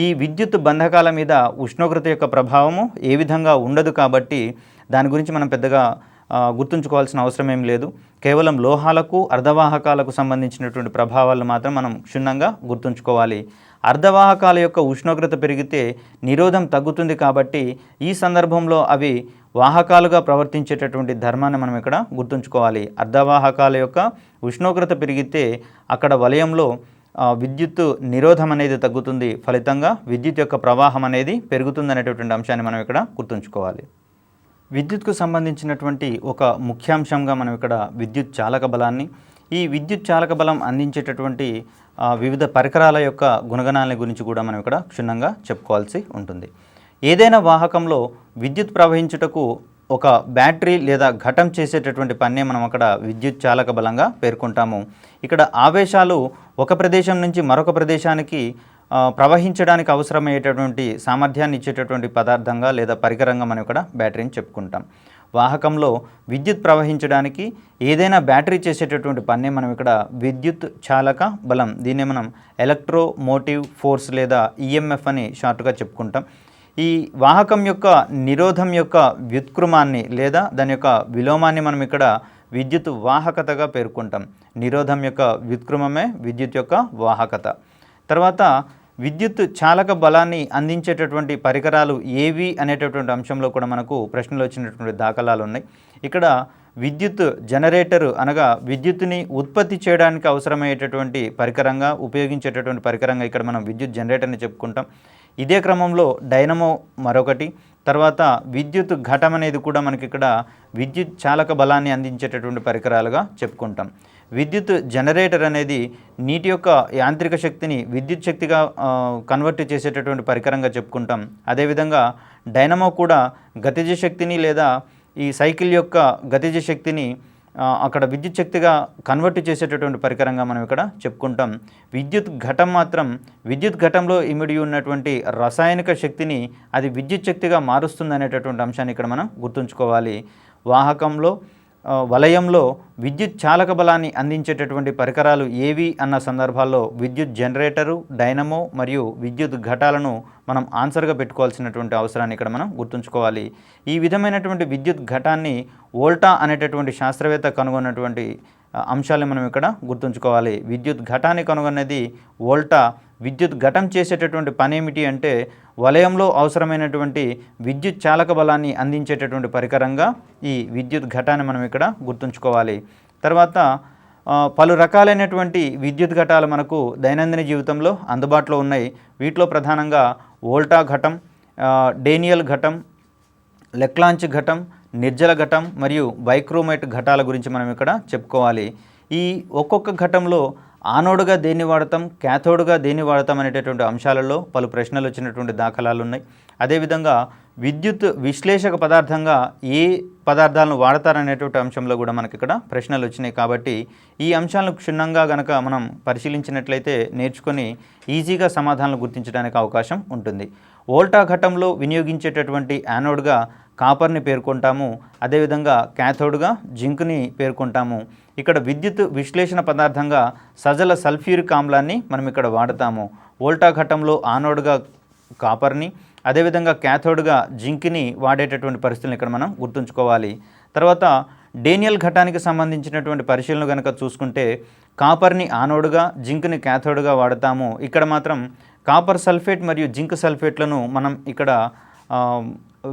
ఈ విద్యుత్ బంధకాల మీద ఉష్ణోగ్రత యొక్క ప్రభావము ఏ విధంగా ఉండదు కాబట్టి దాని గురించి మనం పెద్దగా గుర్తుంచుకోవాల్సిన అవసరం ఏం లేదు. కేవలం లోహాలకు అర్ధవాహకాలకు సంబంధించినటువంటి ప్రభావాలను మాత్రం మనం క్షుణ్ణంగా గుర్తుంచుకోవాలి. అర్ధవాహకాల యొక్క ఉష్ణోగ్రత పెరిగితే నిరోధం తగ్గుతుంది కాబట్టి ఈ సందర్భంలో అవి వాహకాలుగా ప్రవర్తించేటటువంటి ధర్మాన్ని మనం ఇక్కడ గుర్తుంచుకోవాలి. అర్ధవాహకాల యొక్క ఉష్ణోగ్రత పెరిగితే అక్కడ వలయంలో విద్యుత్ నిరోధం అనేది తగ్గుతుంది, ఫలితంగా విద్యుత్ యొక్క ప్రవాహం అనేది పెరుగుతుంది అనేటటువంటి అంశాన్ని మనం ఇక్కడ గుర్తుంచుకోవాలి. విద్యుత్కు సంబంధించినటువంటి ఒక ముఖ్యాంశంగా మనం ఇక్కడ విద్యుత్ చాలక బలాన్ని, ఈ విద్యుత్ చాలక బలం అందించేటటువంటి వివిధ పరికరాల యొక్క గుణగణాల గురించి కూడా మనం ఇక్కడ క్షుణ్ణంగా చెప్పుకోవాల్సి ఉంటుంది. ఏదైనా వాహకంలో విద్యుత్ ప్రవహించుటకు ఒక బ్యాటరీ లేదా ఘటం చేసేటటువంటి పన్నే మనం అక్కడ విద్యుత్ చాలక బలంగా పేర్కొంటాము. ఇక్కడ ఆవేశాలు ఒక ప్రదేశం నుంచి మరొక ప్రదేశానికి ప్రవహించడానికి అవసరమయ్యేటటువంటి సామర్థ్యాన్ని ఇచ్చేటటువంటి పదార్థంగా లేదా పరికరంగా మనం ఇక్కడ బ్యాటరీని చెప్పుకుంటాం. వాహకంలో విద్యుత్ ప్రవహించడానికి ఏదైనా బ్యాటరీ చేసేటటువంటి పన్నే మనం ఇక్కడ విద్యుత్ చాలక బలం, దీన్నే మనం ఎలక్ట్రోమోటివ్ ఫోర్స్ లేదా ఈఎంఎఫ్ అని షార్ట్గా చెప్పుకుంటాం. ఈ వాహకం యొక్క నిరోధం యొక్క వ్యుత్క్రమాన్ని లేదా దాని యొక్క విలోమాన్ని మనం ఇక్కడ విద్యుత్ వాహకతగా పేర్కొంటాం. నిరోధం యొక్క వ్యుత్క్రమమే విద్యుత్ యొక్క వాహకత. తర్వాత విద్యుత్ చాలక బలాన్ని అందించేటటువంటి పరికరాలు ఏవి అనేటటువంటి అంశంలో కూడా మనకు ప్రశ్నలు వచ్చినటువంటి దాఖలాలు ఉన్నాయి. ఇక్కడ విద్యుత్ జనరేటరు అనగా విద్యుత్తుని ఉత్పత్తి చేయడానికి అవసరమయ్యేటటువంటి పరికరంగా ఉపయోగించేటటువంటి పరికరంగా ఇక్కడ మనం విద్యుత్ జనరేటర్ని చెప్పుకుంటాం. ఇదే క్రమంలో డైనమో మరొకటి, తర్వాత విద్యుత్ ఘటం అనేది కూడా మనకి ఇక్కడ విద్యుత్ చాలక బలాన్ని అందించేటటువంటి పరికరాలుగా చెప్పుకుంటాం. విద్యుత్ జనరేటర్ అనేది నీటి యొక్క యాంత్రిక శక్తిని విద్యుత్ శక్తిగా కన్వర్ట్ చేసేటటువంటి పరికరంగా చెప్పుకుంటాం. అదేవిధంగా డైనమో కూడా గతిజ శక్తిని లేదా ఈ సైకిల్ యొక్క గతిజ శక్తిని అక్కడ విద్యుత్ శక్తిగా కన్వర్ట్ చేసేటటువంటి పరికరంగా మనం ఇక్కడ చెప్పుకుంటాం. విద్యుత్ ఘటం మాత్రం విద్యుత్ ఘటంలో ఇమిడి ఉన్నటువంటి రసాయనిక శక్తిని అది విద్యుత్ శక్తిగా మారుస్తుంది అనేటటువంటి అంశాన్ని ఇక్కడ మనం గుర్తుంచుకోవాలి. వాహకంలో వలయంలో విద్యుత్ చాలక బలాన్ని అందించేటటువంటి పరికరాలు ఏవి అన్న సందర్భాల్లో విద్యుత్ జనరేటరు, డైనమో మరియు విద్యుత్ ఘటాలను మనం ఆన్సర్గా పెట్టుకోవాల్సినటువంటి అవసరాన్ని ఇక్కడ మనం గుర్తుంచుకోవాలి. ఈ విధమైనటువంటి విద్యుత్ ఘటాన్ని వోల్టా అనేటటువంటి శాస్త్రవేత్త కనుగొన్నటువంటి అంశాలను మనం ఇక్కడ గుర్తుంచుకోవాలి. విద్యుత్ ఘటాన్ని కనుగొన్నది వోల్టా. విద్యుత్ ఘటం చేసేటటువంటి పని ఏమిటి అంటే వలయంలో అవసరమైనటువంటి విద్యుత్ చాలక బలాన్ని అందించేటటువంటి పరికరంగా ఈ విద్యుత్ ఘటాన్ని మనం ఇక్కడ గుర్తుంచుకోవాలి. తర్వాత పలు రకాలైనటువంటి విద్యుత్ ఘటాలు మనకు దైనందిన జీవితంలో అందుబాటులో ఉన్నాయి. వీటిలో ప్రధానంగా వోల్టా ఘటం, డేనియల్ ఘటం, లెక్లాంచ్ ఘటం, నిర్జల ఘటం మరియు బైక్రోమేట్ ఘటాల గురించి మనం ఇక్కడ చెప్పుకోవాలి. ఈ ఒక్కొక్క ఘటంలో ఆనోడుగా దేన్ని వాడతాం, క్యాథోడ్గా దేన్ని వాడతాం అనేటటువంటి అంశాలలో పలు ప్రశ్నలు వచ్చినటువంటి దాఖలాలు ఉన్నాయి. అదేవిధంగా విద్యుత్ విశ్లేషక పదార్థంగా ఏ పదార్థాలను వాడతారనేటువంటి అంశంలో కూడా మనకి ఇక్కడ ప్రశ్నలు వచ్చినాయి. కాబట్టి ఈ అంశాలను క్షుణ్ణంగా గనక మనం పరిశీలించినట్లయితే నేర్చుకొని ఈజీగా సమాధానాలు గుర్తించడానికి అవకాశం ఉంటుంది. వోల్టా ఘటంలో వినియోగించేటటువంటి యానోడ్గా కాపర్ని పేర్కొంటాము. అదేవిధంగా క్యాథోడ్గా జింక్ని పేర్కొంటాము. ఇక్కడ విద్యుత్ విశ్లేషణ పదార్థంగా సజల సల్ఫ్యూరిక్ ఆమ్లాన్ని మనం ఇక్కడ వాడతాము. వోల్టా ఘటంలో ఆనోడ్గా కాపర్ని, అదేవిధంగా క్యాథోడ్గా జింక్ని వాడేటటువంటి పరిస్థితులను ఇక్కడ మనం గుర్తుంచుకోవాలి. తర్వాత డేనియల్ ఘటానికి సంబంధించినటువంటి పరిశీలన కనుక చూసుకుంటే కాపర్ని ఆనోడ్గా, జింక్ని క్యాథోడ్గా వాడతాము. ఇక్కడ మాత్రం కాపర్ సల్ఫేట్ మరియు జింక్ సల్ఫేట్లను మనం ఇక్కడ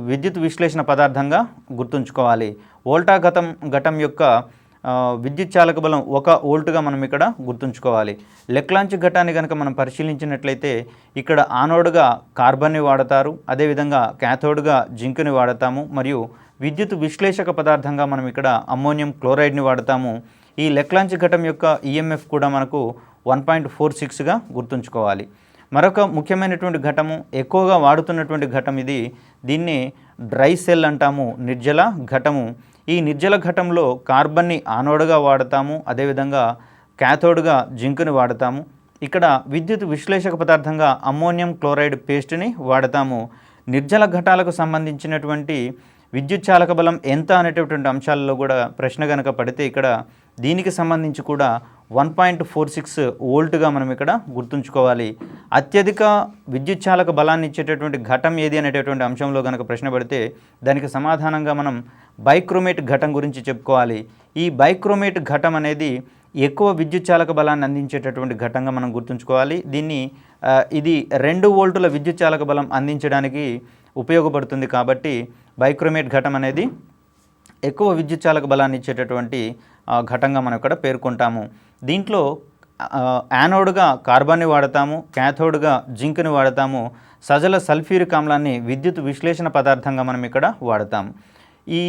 విద్యుత్ విశ్లేషణ పదార్థంగా గుర్తుంచుకోవాలి. వోల్టా ఘటం యొక్క విద్యుత్ చాలక బలం 1 వోల్ట్గా మనం ఇక్కడ గుర్తుంచుకోవాలి. లెక్లాంచ్ ఘటాన్ని కనుక మనం పరిశీలించినట్లయితే ఇక్కడ ఆనోడ్గా కార్బన్ని వాడతారు, అదేవిధంగా క్యాథోడ్గా జింక్ని వాడతాము, మరియు విద్యుత్ విశ్లేషక పదార్థంగా మనం ఇక్కడ అమ్మోనియం క్లోరైడ్ని వాడతాము. ఈ లెక్లాంచ్ ఘటం యొక్క ఈఎంఎఫ్ కూడా మనకు 1.46గా గుర్తుంచుకోవాలి. మరొక ముఖ్యమైనటువంటి ఘటము, ఎక్కువగా వాడుతున్నటువంటి ఘటం ఇది, దీన్ని డ్రై సెల్ అంటాము, నిర్జల ఘటము. ఈ నిర్జల ఘటంలో కార్బన్ని ఆనోడ్గా వాడతాము, అదేవిధంగా క్యాథోడ్గా జింక్ని వాడతాము. ఇక్కడ విద్యుత్ విశ్లేషక పదార్థంగా అమ్మోనియం క్లోరైడ్ పేస్ట్ని వాడతాము. నిర్జల ఘటాలకు సంబంధించినటువంటి విద్యుత్ చాలక బలం ఎంత అనేటటువంటి అంశాలలో కూడా ప్రశ్న కనుక పడితే ఇక్కడ దీనికి సంబంధించి కూడా 1.46 వోల్ట్గా మనం ఇక్కడ గుర్తుంచుకోవాలి. అత్యధిక విద్యుత్ చాలక బలాన్ని ఇచ్చేటటువంటి ఘటం ఏది అనేటటువంటి అంశంలో కనుక ప్రశ్న పడితే దానికి సమాధానంగా మనం బైక్రోమేట్ ఘటం గురించి చెప్పుకోవాలి. ఈ బైక్రోమేట్ ఘటం అనేది ఎక్కువ విద్యుత్ చాలక బలాన్ని అందించేటటువంటి ఘటంగా మనం గుర్తుంచుకోవాలి. ఇది 2 వోల్టుల విద్యుత్ చాలక బలం అందించడానికి ఉపయోగపడుతుంది. కాబట్టి బైక్రోమేట్ ఘటం అనేది ఎక్కువ విద్యుత్ చాలక బలాన్ని ఇచ్చేటటువంటి ఘటంగా మనం ఇక్కడ పేర్కొంటాము. దీంట్లో యానోడ్గా కార్బన్ని వాడతాము, క్యాథోడ్గా జింక్ని వాడతాము, సజల సల్ఫ్యూరిక్ ఆమ్లాన్ని విద్యుత్ విశ్లేషణ పదార్థంగా మనం ఇక్కడ వాడతాము. ఈ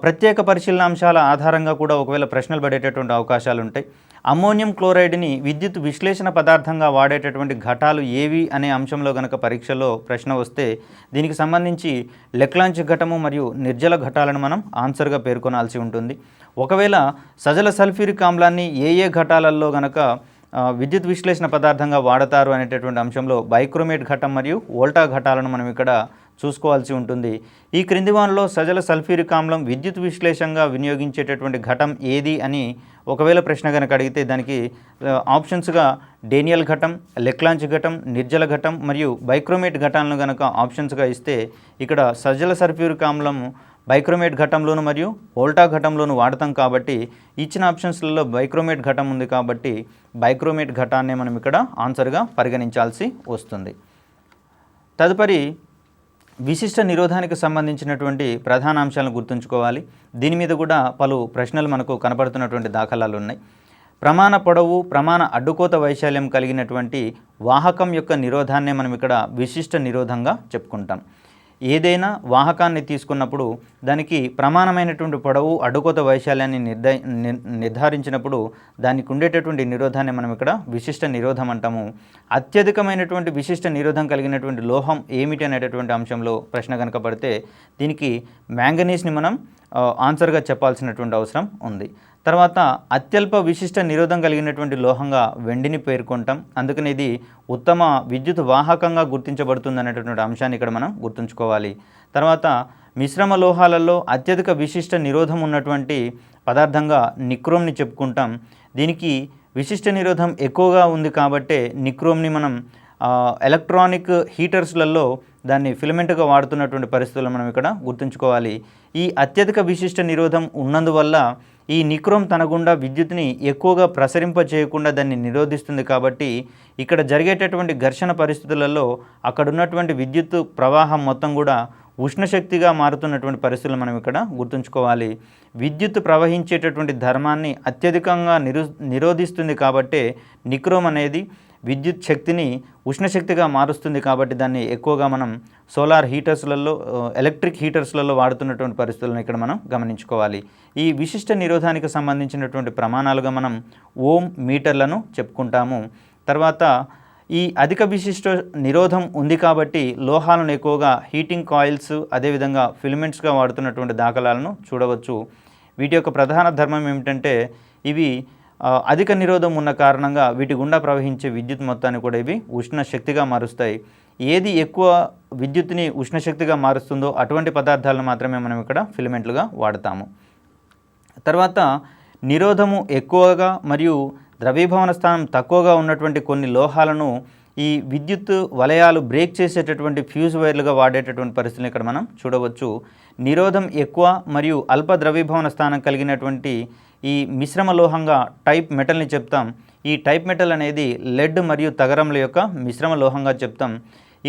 ప్రత్యేక పరిశీలనాంశాల ఆధారంగా కూడా ఒకవేళ ప్రశ్నలు పడేటటువంటి అవకాశాలు ఉంటాయి. అమ్మోనియం క్లోరైడ్ని విద్యుత్ విశ్లేషణ పదార్థంగా వాడేటటువంటి ఘటాలు ఏవి అనే అంశంలో కనుక పరీక్షలో ప్రశ్న వస్తే దీనికి సంబంధించి లెక్లాంచ్ ఘటము మరియు నిర్జల ఘటాలను మనం ఆన్సర్గా పేర్కొనాల్సి ఉంటుంది. ఒకవేళ సజల సల్ఫ్యూరిక్ ఆమ్లాన్ని ఏ ఘటాలలో కనుక విద్యుత్ విశ్లేషణ పదార్థంగా వాడతారు అనేటటువంటి అంశంలో బైక్రోమేట్ ఘటం మరియు వోల్టా ఘటాలను మనం ఇక్కడ చూసుకోవాల్సి ఉంటుంది. ఈ క్రింది వానిలో సజల సల్ఫ్యూరిక్ ఆమ్లం విద్యుత్ విశ్లేషంగా వినియోగించేటటువంటి ఘటం ఏది అని ఒకవేళ ప్రశ్న కనుక అడిగితే దానికి ఆప్షన్స్గా డేనియల్ ఘటం, లెక్లాంచ్ ఘటం, నిర్జల ఘటం మరియు బైక్రోమేట్ ఘటాలను కనుక ఆప్షన్స్గా ఇస్తే ఇక్కడ సజల సల్ఫ్యూరిక్ ఆమ్లం బైక్రోమేట్ ఘటంలోను మరియు వోల్టా ఘటంలోను వాడతాం. కాబట్టి ఇచ్చిన ఆప్షన్స్లలో బైక్రోమేట్ ఘటం ఉంది కాబట్టి బైక్రోమేట్ ఘటాన్ని మనం ఇక్కడ ఆన్సర్గా పరిగణించాల్సి వస్తుంది. తదుపరి విశిష్ట నిరోధానికి సంబంధించినటువంటి ప్రధాన అంశాలను గుర్తుంచుకోవాలి. దీని మీద కూడా పలు ప్రశ్నలు మనకు కనపడుతున్నటువంటి దాఖలాలు ఉన్నాయి. ప్రమాణ పొడవు, ప్రమాణ అడ్డుకోత వైశాల్యం కలిగినటువంటి వాహకం యొక్క నిరోధాన్నే మనం ఇక్కడ విశిష్ట నిరోధంగా చెప్పుకుంటాం. ఏదైనా వాహకాన్ని తీసుకున్నప్పుడు దానికి ప్రమాణమైనటువంటి పొడవు, అడ్డుకోత వైశాల్యాన్ని నిర్ధారించినప్పుడు దానికి ఉండేటటువంటి నిరోధాన్ని మనం ఇక్కడ విశిష్ట నిరోధం అంటాము. అత్యధికమైనటువంటి విశిష్ట నిరోధం కలిగినటువంటి లోహం ఏమిటి అనేటటువంటి అంశంలో ప్రశ్న కనుక పడితే దీనికి మ్యాంగనీస్ని మనం ఆన్సర్గా చెప్పాల్సినటువంటి అవసరం ఉంది. తర్వాత అత్యల్ప విశిష్ట నిరోధం కలిగినటువంటి లోహంగా వెండిని పేర్కొంటాం. అందుకని ఇది ఉత్తమ విద్యుత్ వాహకంగా గుర్తించబడుతుంది అనేటటువంటి అంశాన్ని ఇక్కడ మనం గుర్తుంచుకోవాలి. తర్వాత మిశ్రమ లోహాలలో అత్యధిక విశిష్ట నిరోధం ఉన్నటువంటి పదార్థంగా నిక్రోమ్ని చెప్పుకుంటాం. దీనికి విశిష్ట నిరోధం ఎక్కువగా ఉంది కాబట్టే నిక్రోమ్ని మనం ఎలక్ట్రానిక్ హీటర్స్లలో దాన్ని ఫిలమెంట్గా వాడుతున్నటువంటి పరిస్థితులను మనం ఇక్కడ గుర్తుంచుకోవాలి. ఈ అత్యధిక విశిష్ట నిరోధం ఉన్నందువల్ల ఈ నిక్రోమ్ తన గుండా విద్యుత్ని ఎక్కువగా ప్రసరింప చేయకుండా దాన్ని నిరోధిస్తుంది. కాబట్టి ఇక్కడ జరిగేటటువంటి ఘర్షణ పరిస్థితులలో అక్కడ ఉన్నటువంటి విద్యుత్ ప్రవాహం మొత్తం కూడా ఉష్ణశక్తిగా మారుతున్నటువంటి పరిస్థితులు మనం ఇక్కడ గుర్తుంచుకోవాలి. విద్యుత్ ప్రవహించేటటువంటి ధర్మాన్ని అత్యధికంగా నిరోధిస్తుంది కాబట్టే నిక్రోమ్ అనేది విద్యుత్ శక్తిని ఉష్ణశక్తిగా మారుస్తుంది. కాబట్టి దాన్ని ఎక్కువగా మనం సోలార్ హీటర్స్లలో, ఎలక్ట్రిక్ హీటర్స్లలో వాడుతున్నటువంటి పరిస్థితులను ఇక్కడ మనం గమనించుకోవాలి. ఈ విశిష్ట నిరోధానికి సంబంధించినటువంటి ప్రమాణాలుగా మనం ఓం, మీటర్లను చెప్పుకుంటాము. తర్వాత ఈ అధిక విశిష్ట నిరోధం ఉంది కాబట్టి లోహాలను ఎక్కువగా హీటింగ్ కాయిల్స్, అదేవిధంగా ఫిలమెంట్స్గా వాడుతున్నటువంటి దాఖలాలను చూడవచ్చు. వీటి యొక్క ప్రధాన ధర్మం ఏమిటంటే ఇవి అధిక నిరోధం ఉన్న కారణంగా వీటి గుండా ప్రవహించే విద్యుత్ మొత్తాన్ని కూడా ఇవి ఉష్ణశక్తిగా మారుస్తాయి. ఏది ఎక్కువ విద్యుత్ని ఉష్ణశక్తిగా మారుస్తుందో అటువంటి పదార్థాలను మాత్రమే మనం ఇక్కడ ఫిలమెంట్లుగా వాడతాము. తర్వాత నిరోధము ఎక్కువగా మరియు ద్రవీభవన స్థానం తక్కువగా ఉన్నటువంటి కొన్ని లోహాలను ఈ విద్యుత్ వలయాలు బ్రేక్ చేసేటటువంటి ఫ్యూజ్ వైర్లుగా వాడేటటువంటి పరిస్థితులను ఇక్కడ మనం చూడవచ్చు. నిరోధం ఎక్కువ మరియు అల్ప ద్రవీభవన స్థానం కలిగినటువంటి ఈ మిశ్రమ లోహంగా టైప్ మెటల్ని చెప్తాం. ఈ టైప్ మెటల్ అనేది లెడ్ మరియు తగరముల యొక్క మిశ్రమ లోహంగా చెప్తాం.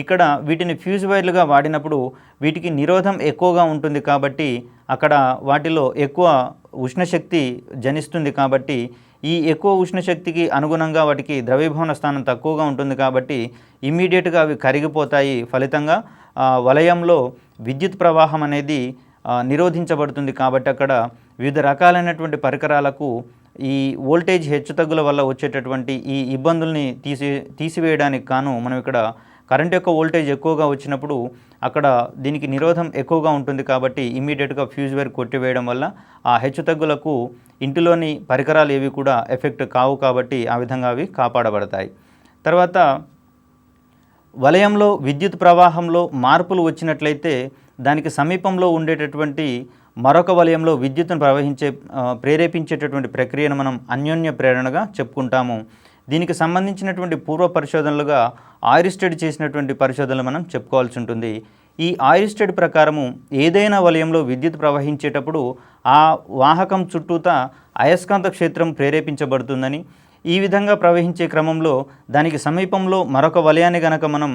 ఇక్కడ వీటిని ఫ్యూజ్ వైర్లుగా వాడినప్పుడు వీటికి నిరోధం ఎక్కువగా ఉంటుంది కాబట్టి అక్కడ వాటిలో ఎక్కువ ఉష్ణశక్తి జనిస్తుంది కాబట్టి ఈ ఎక్కువ ఉష్ణశక్తికి అనుగుణంగా వాటికి ద్రవీభవన స్థానం తక్కువగా ఉంటుంది కాబట్టి ఇమ్మీడియట్గా అవి కరిగిపోతాయి. ఫలితంగా వలయంలో విద్యుత్ ప్రవాహం అనేది నిరోధించబడుతుంది. కాబట్టి అక్కడ వివిధ రకాలైనటువంటి పరికరాలకు ఈ వోల్టేజ్ హెచ్చుతగ్గుల వల్ల వచ్చేటటువంటి ఈ ఇబ్బందుల్ని తీసివేయడానికి గాను మనం ఇక్కడ కరెంట్ యొక్క వోల్టేజ్ ఎక్కువగా వచ్చినప్పుడు అక్కడ దీనికి నిరోధం ఎక్కువగా ఉంటుంది కాబట్టి ఇమ్మీడియట్గా ఫ్యూజ్ వైర్ కొట్టివేయడం వల్ల ఆ హెచ్చుతగ్గులకు ఇంటిలోని పరికరాలు ఏవి కూడా ఎఫెక్ట్ కావు కాబట్టి ఆ విధంగా అవి కాపాడబడతాయి. తర్వాత వలయంలో విద్యుత్ ప్రవాహంలో మార్పులు వచ్చినట్లయితే దానికి సమీపంలో ఉండేటటువంటి మరొక వలయంలో విద్యుత్తును ప్రేరేపించేటటువంటి ప్రక్రియను మనం అన్యోన్య ప్రేరణగా చెప్పుకుంటాము. దీనికి సంబంధించినటువంటి పూర్వ పరిశోధనలుగా ఆయిరిస్టెడ్ చేసినటువంటి పరిశోధనలు మనం చెప్పుకోవాల్సి ఉంటుంది. ఈ ఆయిరిస్టెడ్ ప్రకారము ఏదైనా వలయంలో విద్యుత్ ప్రవహించేటప్పుడు ఆ వాహకం చుట్టూతా అయస్కాంత క్షేత్రం ప్రేరేపించబడుతుందని, ఈ విధంగా ప్రవహించే క్రమంలో దానికి సమీపంలో మరొక వలయాన్ని గనక మనం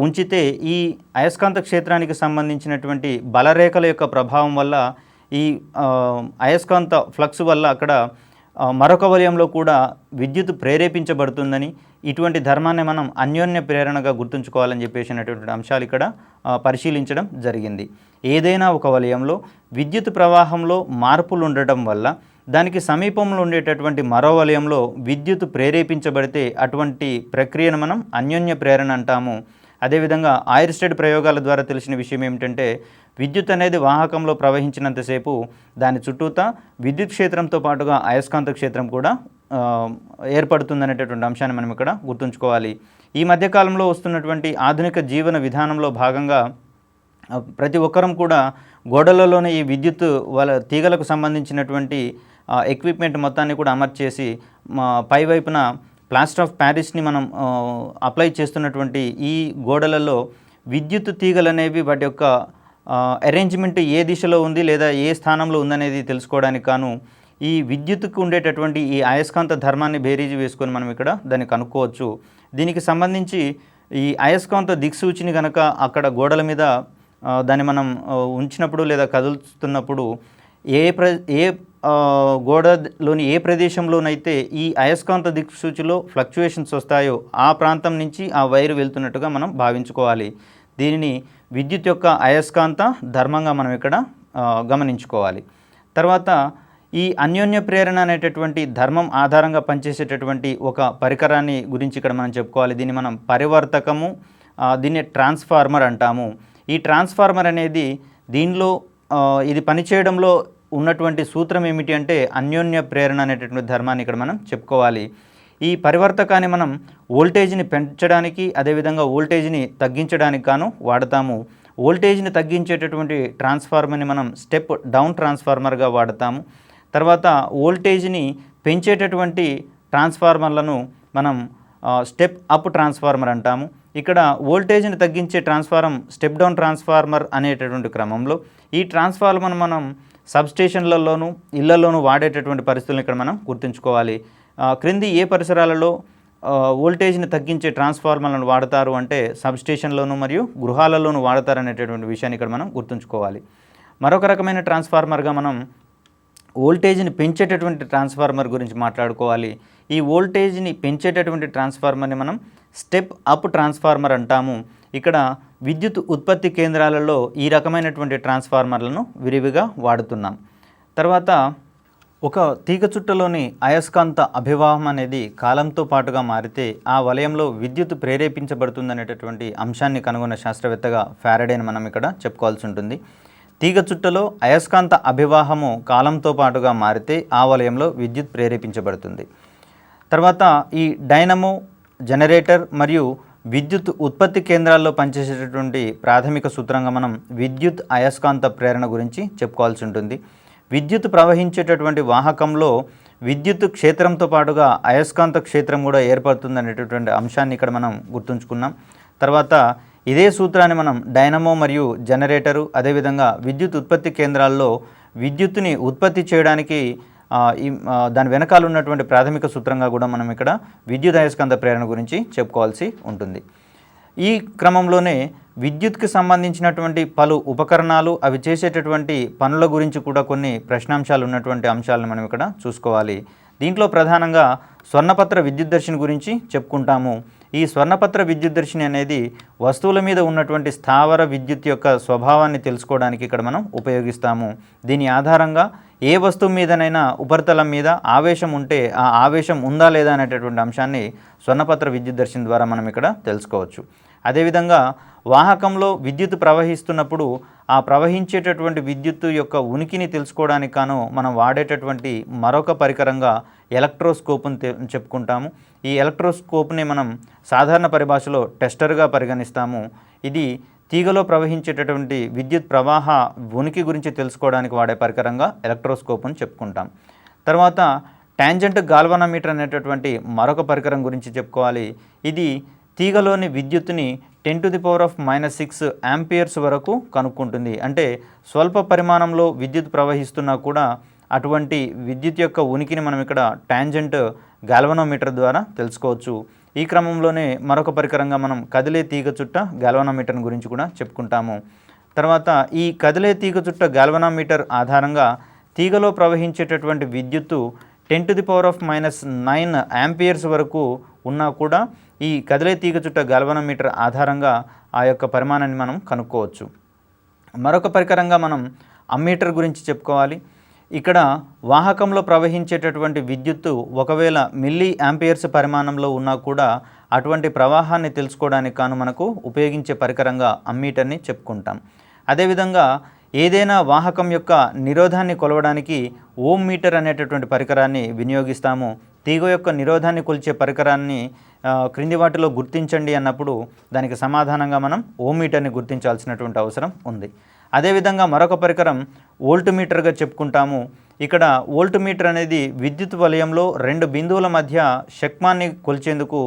ఉంచితే ఈ అయస్కాంత క్షేత్రానికి సంబంధించినటువంటి బలరేఖల యొక్క ప్రభావం వల్ల ఈ అయస్కాంత ఫ్లక్స్ వల్ల అక్కడ మరొక వలయంలో కూడా విద్యుత్ ప్రేరేపించబడుతుందని, ఇటువంటి ధర్మాన్ని మనం అన్యోన్య ప్రేరణగా గుర్తుంచుకోవాలని చెప్పేసినటువంటి అంశాలు ఇక్కడ పరిశీలించడం జరిగింది. ఏదైనా ఒక వలయంలో విద్యుత్ ప్రవాహంలో మార్పులు ఉండటం వల్ల దానికి సమీపంలో ఉండేటటువంటి మరో వలయంలో విద్యుత్ ప్రేరేపించబడితే అటువంటి ప్రక్రియను మనం అన్యోన్య ప్రేరణ అంటాము. అదేవిధంగా ఆయిరిస్టెడ్ ప్రయోగాల ద్వారా తెలిసిన విషయం ఏమిటంటే విద్యుత్ అనేది వాహకంలో ప్రవహించినంతసేపు దాని చుట్టూతా విద్యుత్ క్షేత్రంతో పాటుగా అయస్కాంత క్షేత్రం కూడా ఏర్పడుతుందనేటటువంటి అంశాన్ని మనం ఇక్కడ గుర్తుంచుకోవాలి. ఈ మధ్యకాలంలో వస్తున్నటువంటి ఆధునిక జీవన విధానంలో భాగంగా ప్రతి ఒక్కరం కూడా గోడలలోనే ఈ విద్యుత్ తీగలకు సంబంధించినటువంటి ఎక్విప్మెంట్ మొత్తాన్ని కూడా అమర్చేసి పైవైపున ప్లాస్టర్ ఆఫ్ ప్యారిస్ని మనం అప్లై చేస్తున్నటువంటి ఈ గోడలలో విద్యుత్ తీగలు అనేవి వాటి యొక్క అరేంజ్మెంట్ ఏ దిశలో ఉంది లేదా ఏ స్థానంలో ఉందనేది తెలుసుకోవడానికి కాను ఈ విద్యుత్కు ఉండేటటువంటి ఈ అయస్కాంత ధర్మాన్ని బేరీజు వేసుకొని మనం ఇక్కడ దాన్ని కనుక్కోవచ్చు. దీనికి సంబంధించి ఈ అయస్కాంత దిక్సూచిని కనుక అక్కడ గోడల మీద దాన్ని మనం ఉంచినప్పుడు లేదా కదులుతున్నప్పుడు ఏ గోడలోని ఏ ప్రదేశంలోనైతే ఈ అయస్కాంత దిక్సూచిలో ఫ్లక్చుయేషన్స్ వస్తాయో ఆ ప్రాంతం నుంచి ఆ వైరు వెళ్తున్నట్టుగా మనం భావించుకోవాలి. దీనిని విద్యుత్ యొక్క అయస్కాంత ధర్మంగా మనం ఇక్కడ గమనించుకోవాలి. తర్వాత ఈ అన్యోన్య ప్రేరణ అనేటటువంటి ధర్మం ఆధారంగా పనిచేసేటటువంటి ఒక పరికరాన్ని గురించి ఇక్కడ మనం చెప్పుకోవాలి. దీన్ని మనం పరివర్తకము, దీన్ని ట్రాన్స్ఫార్మర్ అంటాము. ఈ ట్రాన్స్ఫార్మర్ అనేది దీనిలో ఇది పనిచేయడంలో ఉన్నటువంటి సూత్రం ఏమిటి అంటే అన్యోన్య ప్రేరణ అనేటటువంటి ధర్మాన్ని ఇక్కడ మనం చెప్పుకోవాలి. ఈ పరివర్తకాన్ని మనం వోల్టేజ్ని పెంచడానికి అదేవిధంగా వోల్టేజ్ని తగ్గించడానికి గాను వాడతాము. వోల్టేజ్ని తగ్గించేటటువంటి ట్రాన్స్ఫార్మర్ని మనం స్టెప్ డౌన్ ట్రాన్స్ఫార్మర్గా వాడతాము. తర్వాత వోల్టేజ్ని పెంచేటటువంటి ట్రాన్స్ఫార్మర్లను మనం స్టెప్ అప్ ట్రాన్స్ఫార్మర్ అంటాము. ఇక్కడ వోల్టేజ్ని తగ్గించే స్టెప్ డౌన్ ట్రాన్స్ఫార్మర్ అనేటటువంటి క్రమంలో ఈ ట్రాన్స్ఫార్మర్ మనం సబ్స్టేషన్లలోనూ ఇళ్లలోనూ వాడేటటువంటి పరిస్థితులను ఇక్కడ మనం గుర్తుంచుకోవాలి. క్రింది ఏ పరిసరాలలో వోల్టేజ్ని తగ్గించే ట్రాన్స్ఫార్మర్లను వాడతారు అంటే సబ్స్టేషన్లోను మరియు గృహాలలోనూ వాడతారు అనేటటువంటి విషయాన్ని ఇక్కడ మనం గుర్తుంచుకోవాలి. మరొక రకమైన ట్రాన్స్ఫార్మర్గా మనం వోల్టేజ్ని పెంచేటటువంటి ట్రాన్స్ఫార్మర్ గురించి మాట్లాడుకోవాలి. ఈ వోల్టేజ్ని పెంచేటటువంటి ట్రాన్స్ఫార్మర్ని మనం స్టెప్ అప్ ట్రాన్స్ఫార్మర్ అంటాము. ఇక్కడ విద్యుత్ ఉత్పత్తి కేంద్రాలలో ఈ రకమైనటువంటి ట్రాన్స్ఫార్మర్లను విరివిగా వాడుతున్నాం. తర్వాత ఒక తీగ చుట్టలోని అయస్కాంత అభివాహం అనేది కాలంతో పాటుగా మారితే ఆ వలయంలో విద్యుత్ ప్రేరేపించబడుతుందనేటటువంటి అంశాన్ని కనుగొన్న శాస్త్రవేత్తగా ఫారడేని మనం ఇక్కడ చెప్పుకోవాల్సి ఉంటుంది. తీగ చుట్టలో అయస్కాంత అభివాహము కాలంతో పాటుగా మారితే ఆ వలయంలో విద్యుత్ ప్రేరేపించబడుతుంది. తర్వాత ఈ డైనమో, జనరేటర్ మరియు విద్యుత్ ఉత్పత్తి కేంద్రాల్లో పనిచేసేటటువంటి ప్రాథమిక సూత్రంగా మనం విద్యుత్ అయస్కాంత ప్రేరణ గురించి చెప్పుకోవాల్సి ఉంటుంది. విద్యుత్ ప్రవహించేటటువంటి వాహకంలో విద్యుత్ క్షేత్రంతో పాటుగా అయస్కాంత క్షేత్రం కూడా ఏర్పడుతుంది అనేటటువంటి అంశాన్ని ఇక్కడ మనం గుర్తుంచుకున్నాం. తర్వాత ఇదే సూత్రాన్ని మనం డైనమో మరియు జనరేటరు అదేవిధంగా విద్యుత్ ఉత్పత్తి కేంద్రాల్లో విద్యుత్తుని ఉత్పత్తి చేయడానికి దాని వెనకాల ఉన్నటువంటి ప్రాథమిక సూత్రంగా కూడా మనం ఇక్కడ విద్యుదయస్కంద ప్రేరణ గురించి చెప్పుకోవాల్సి ఉంటుంది. ఈ క్రమంలోనే విద్యుత్కి సంబంధించినటువంటి పలు ఉపకరణాలు అవి చేసేటటువంటి పనుల గురించి కూడా కొన్ని ప్రశ్నాంశాలు ఉన్నటువంటి అంశాలను మనం ఇక్కడ చూసుకోవాలి. దీంట్లో ప్రధానంగా స్వర్ణపత్ర విద్యుద్దర్శిని గురించి చెప్పుకుంటాము. ఈ స్వర్ణపత్ర విద్యుద్దర్శిని అనేది వస్తువుల మీద ఉన్నటువంటి స్థావర విద్యుత్ యొక్క స్వభావాన్ని తెలుసుకోవడానికి ఇక్కడ మనం ఉపయోగిస్తాము. దీని ఆధారంగా ఏ వస్తువు మీదనైనా ఉపరితలం మీద ఆవేశం ఉంటే ఆ ఆవేశం ఉందా లేదా అనేటటువంటి అంశాన్ని స్వర్ణపత్ర విద్యుద్దర్శిని ద్వారా మనం ఇక్కడ తెలుసుకోవచ్చు. అదేవిధంగా వాహకంలో విద్యుత్ ప్రవహిస్తున్నప్పుడు ఆ ప్రవహించేటటువంటి విద్యుత్తు యొక్క ఉనికిని తెలుసుకోవడానికి కాను మనం వాడేటటువంటి మరొక పరికరంగా ఎలక్ట్రోస్కోప్ని చెప్పుకుంటాము. ఈ ఎలక్ట్రోస్కోప్ని మనం సాధారణ పరిభాషలో టెస్టర్గా పరిగణిస్తాము. ఇది తీగలో ప్రవహించేటటువంటి విద్యుత్ ప్రవాహ ఉనికి గురించి తెలుసుకోవడానికి వాడే పరికరంగా ఎలక్ట్రోస్కోప్ని చెప్పుకుంటాం. తర్వాత టాంజెంట్ గాల్వనామీటర్ అనేటటువంటి మరొక పరికరం గురించి చెప్పుకోవాలి. ఇది తీగలోని విద్యుత్తుని 10⁻⁻6 యాంపియర్స్ వరకు కనుక్కుంటుంది. అంటే స్వల్ప పరిమాణంలో విద్యుత్ ప్రవహిస్తున్నా కూడా అటువంటి విద్యుత్ యొక్క ఉనికిని మనం ఇక్కడ టాంజెంట్ గాల్వనోమీటర్ ద్వారా తెలుసుకోవచ్చు. ఈ క్రమంలోనే మరొక పరికరంగా మనం కదిలే తీగ చుట్ట గాల్వనోమీటర్ గురించి కూడా చెప్పుకుంటాము. తర్వాత ఈ కదిలే తీగ చుట్ట గాల్వనోమీటర్ ఆధారంగా తీగలో ప్రవహించేటటువంటి విద్యుత్తు 10⁻⁹ యాంపియర్స్ వరకు ఉన్నా కూడా ఈ కదిలే తీగ చుట్ట గాల్వనోమీటర్ ఆధారంగా ఆ యొక్క పరిమాణాన్ని మనం కనుక్కోవచ్చు. మరొక పరికరంగా మనం అమ్మీటర్ గురించి చెప్పుకోవాలి. ఇక్కడ వాహకంలో ప్రవహించేటటువంటి విద్యుత్తు ఒకవేళ మిల్లీ యాంపియర్స్ పరిమాణంలో ఉన్నా కూడా అటువంటి ప్రవాహాన్ని తెలుసుకోవడానికి కాను మనకు ఉపయోగించే పరికరంగా అమ్మీటర్ని చెప్పుకుంటాం. అదేవిధంగా ఏదైనా వాహకం యొక్క నిరోధాన్ని కొలవడానికి ఓం మీటర్ అనేటటువంటి పరికరాన్ని వినియోగిస్తాము. తీగ యొక్క నిరోధాన్ని కొలిచే పరికరాన్ని క్రింది వాటిలో గుర్తించండి అన్నప్పుడు దానికి సమాధానంగా మనం ఓం మీటర్ని గుర్తించాల్సినటువంటి అవసరం ఉంది. అదేవిధంగా మరొక పరికరం వోల్ట్ మీటర్గా చెప్పుకుంటాము. ఇక్కడ వోల్ట్ మీటర్ అనేది విద్యుత్ వలయంలో 2 బిందువుల మధ్య శక్మాన్ని కొలిచేందుకు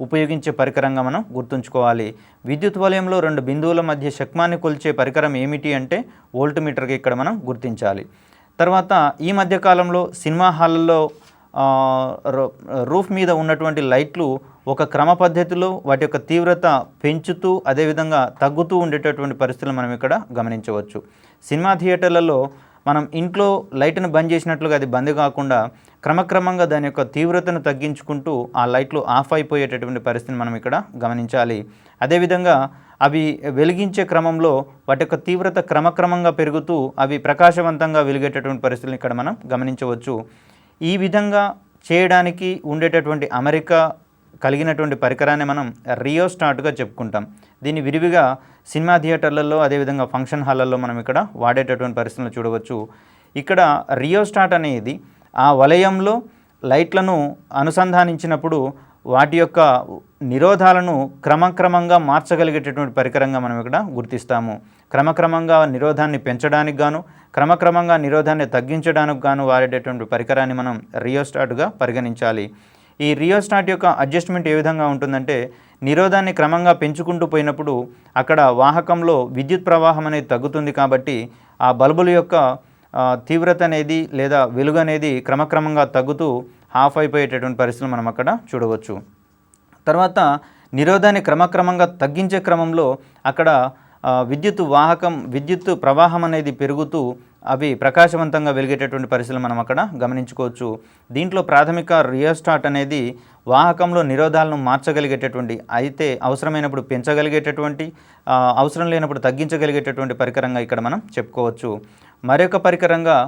ఉపయోగించే పరికరంగా మనం గుర్తుంచుకోవాలి. విద్యుత్ వలయంలో 2 బిందువుల మధ్య శక్మాన్ని కొలిచే పరికరం ఏమిటి అంటే వోల్ట్ మీటర్గా ఇక్కడ మనం గుర్తించాలి. తర్వాత ఈ మధ్యకాలంలో సినిమా హాల్లో రూఫ్ మీద ఉన్నటువంటి లైట్లు ఒక క్రమ పద్ధతిలో వాటి యొక్క తీవ్రత పెంచుతూ అదేవిధంగా తగ్గుతూ ఉండేటటువంటి పరిస్థితులు మనం ఇక్కడ గమనించవచ్చు. సినిమా థియేటర్లలో మనం ఇంట్లో లైట్ను బంద్ చేసినట్లుగా అది బంద్ కాకుండా క్రమక్రమంగా దాని యొక్క తీవ్రతను తగ్గించుకుంటూ ఆ లైట్లు ఆఫ్ అయిపోయేటటువంటి పరిస్థితిని మనం ఇక్కడ గమనించాలి. అదేవిధంగా అవి వెలిగించే క్రమంలో వాటి యొక్క తీవ్రత క్రమక్రమంగా పెరుగుతూ అవి ప్రకాశవంతంగా వెలిగేటటువంటి పరిస్థితులను ఇక్కడ మనం గమనించవచ్చు. ఈ విధంగా చేయడానికి ఉండేటటువంటి అమరిక కలిగినటువంటి పరికరాన్ని మనం రియోస్టాట్గా చెప్పుకుంటాం. దీన్ని విరివిగా సినిమా థియేటర్లలో అదేవిధంగా ఫంక్షన్ హాళ్ళల్లో మనం ఇక్కడ వాడేటటువంటి పరిస్థితులను చూడవచ్చు. ఇక్కడ రియోస్టాట్ అనేది ఆ వలయంలో లైట్లను అనుసంధానించినప్పుడు వాటి యొక్క నిరోధాలను క్రమక్రమంగా మార్చగలిగేటటువంటి పరికరంగా మనం ఇక్కడ గుర్తిస్తాము. క్రమక్రమంగా నిరోధాన్ని పెంచడానికి గాను క్రమక్రమంగా నిరోధాన్ని తగ్గించడానికి గాను వాడేటటువంటి పరికరాన్ని మనం రియోస్టాట్గా పరిగణించాలి. ఈ రియోస్టాట్ యొక్క అడ్జస్ట్మెంట్ ఏ విధంగా ఉంటుందంటే నిరోధాన్ని క్రమంగా పెంచుకుంటూ పోయినప్పుడు అక్కడ వాహకంలో విద్యుత్ ప్రవాహం అనేది తగ్గుతుంది కాబట్టి ఆ బల్బుల యొక్క తీవ్రత అనేది లేదా వెలుగు అనేది క్రమక్రమంగా తగ్గుతూ ఆఫ్ అయిపోయేటటువంటి పరిస్థితులు మనం అక్కడ చూడవచ్చు. తర్వాత నిరోధాన్ని క్రమక్రమంగా తగ్గించే క్రమంలో అక్కడ విద్యుత్ ప్రవాహం అనేది పెరుగుతూ అవి ప్రకాశవంతంగా వెలిగేటటువంటి పరిస్థితులు మనం అక్కడ గమనించుకోవచ్చు. దీంట్లో ప్రాథమిక రియోస్టాట్ అనేది వాహకంలో నిరోధాలను మార్చగలిగేటటువంటి అయితే అవసరమైనప్పుడు పెంచగలిగేటటువంటి అవసరం లేనప్పుడు తగ్గించగలిగేటటువంటి పరికరంగా ఇక్కడ మనం చెప్పుకోవచ్చు. మరొక పరికరంగా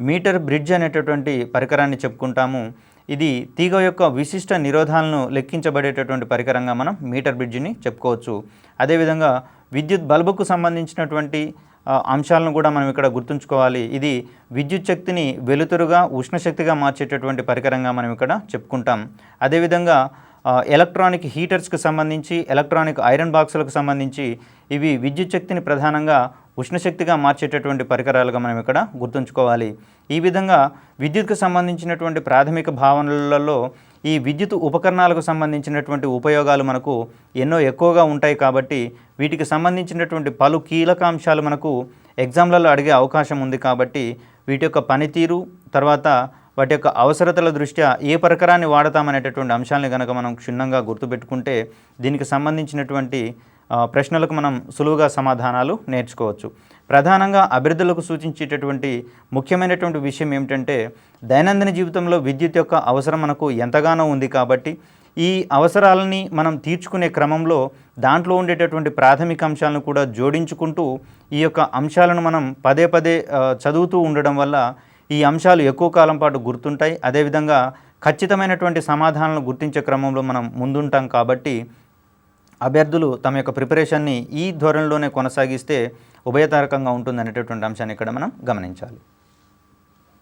మీటర్ బ్రిడ్జ్ అనేటటువంటి పరికరాన్ని చెప్పుకుంటాము. ఇది తీగ యొక్క విశిష్ట నిరోధాలను లెక్కించబడేటటువంటి పరికరంగా మనం మీటర్ బ్రిడ్జిని చెప్పుకోవచ్చు. అదేవిధంగా విద్యుత్ బల్బుకు సంబంధించినటువంటి అంశాలను కూడా మనం ఇక్కడ గుర్తుంచుకోవాలి. ఇది విద్యుత్ శక్తిని వెలుతురుగా ఉష్ణశక్తిగా మార్చేటటువంటి పరికరంగా మనం ఇక్కడ చెప్పుకుంటాం. అదేవిధంగా ఎలక్ట్రానిక్ హీటర్స్కి సంబంధించి ఎలక్ట్రానిక్ ఐరన్ బాక్సులకు సంబంధించి ఇవి విద్యుత్ శక్తిని ప్రధానంగా ఉష్ణశక్తిగా మార్చేటటువంటి పరికరాలుగా మనం ఇక్కడ గుర్తుంచుకోవాలి. ఈ విధంగా విద్యుత్కు సంబంధించినటువంటి ప్రాథమిక భావనలలో ఈ విద్యుత్ ఉపకరణాలకు సంబంధించినటువంటి ఉపయోగాలు మనకు ఎన్నో ఎక్కువగా ఉంటాయి కాబట్టి వీటికి సంబంధించినటువంటి పలు కీలక అంశాలు మనకు ఎగ్జామ్లలో అడిగే అవకాశం ఉంది కాబట్టి వీటి యొక్క పనితీరు తర్వాత వాటి యొక్క అవసరతల దృష్ట్యా ఏ పరికరాన్ని వాడతామనేటటువంటి అంశాలని కనుక మనం క్షుణ్ణంగా గుర్తుపెట్టుకుంటే దీనికి సంబంధించినటువంటి ప్రశ్నలకు మనం సులువుగా సమాధానాలు నేర్చుకోవచ్చు. ప్రధానంగా అభ్యర్థులకు సూచించేటటువంటి ముఖ్యమైనటువంటి విషయం ఏమిటంటే దైనందిన జీవితంలో విద్యుత్ యొక్క అవసరం మనకు ఎంతగానో ఉంది కాబట్టి ఈ అవసరాలని మనం తీర్చుకునే క్రమంలో దాంట్లో ఉండేటటువంటి ప్రాథమిక అంశాలను కూడా జోడించుకుంటూ ఈ యొక్క అంశాలను మనం పదే పదే చదువుతూ ఉండడం వల్ల ఈ అంశాలు ఎక్కువ కాలం పాటు గుర్తుంటాయి. అదేవిధంగా ఖచ్చితమైనటువంటి సమాధానాలను గుర్తించే క్రమంలో మనం ముందుంటాం కాబట్టి అభ్యర్థులు తమ యొక్క ప్రిపరేషన్ని ఈ ధోరణిలోనే కొనసాగిస్తే ఉభయతారకంగా ఉంటుందనేటటువంటి అంశాన్ని ఇక్కడ మనం గమనించాలి.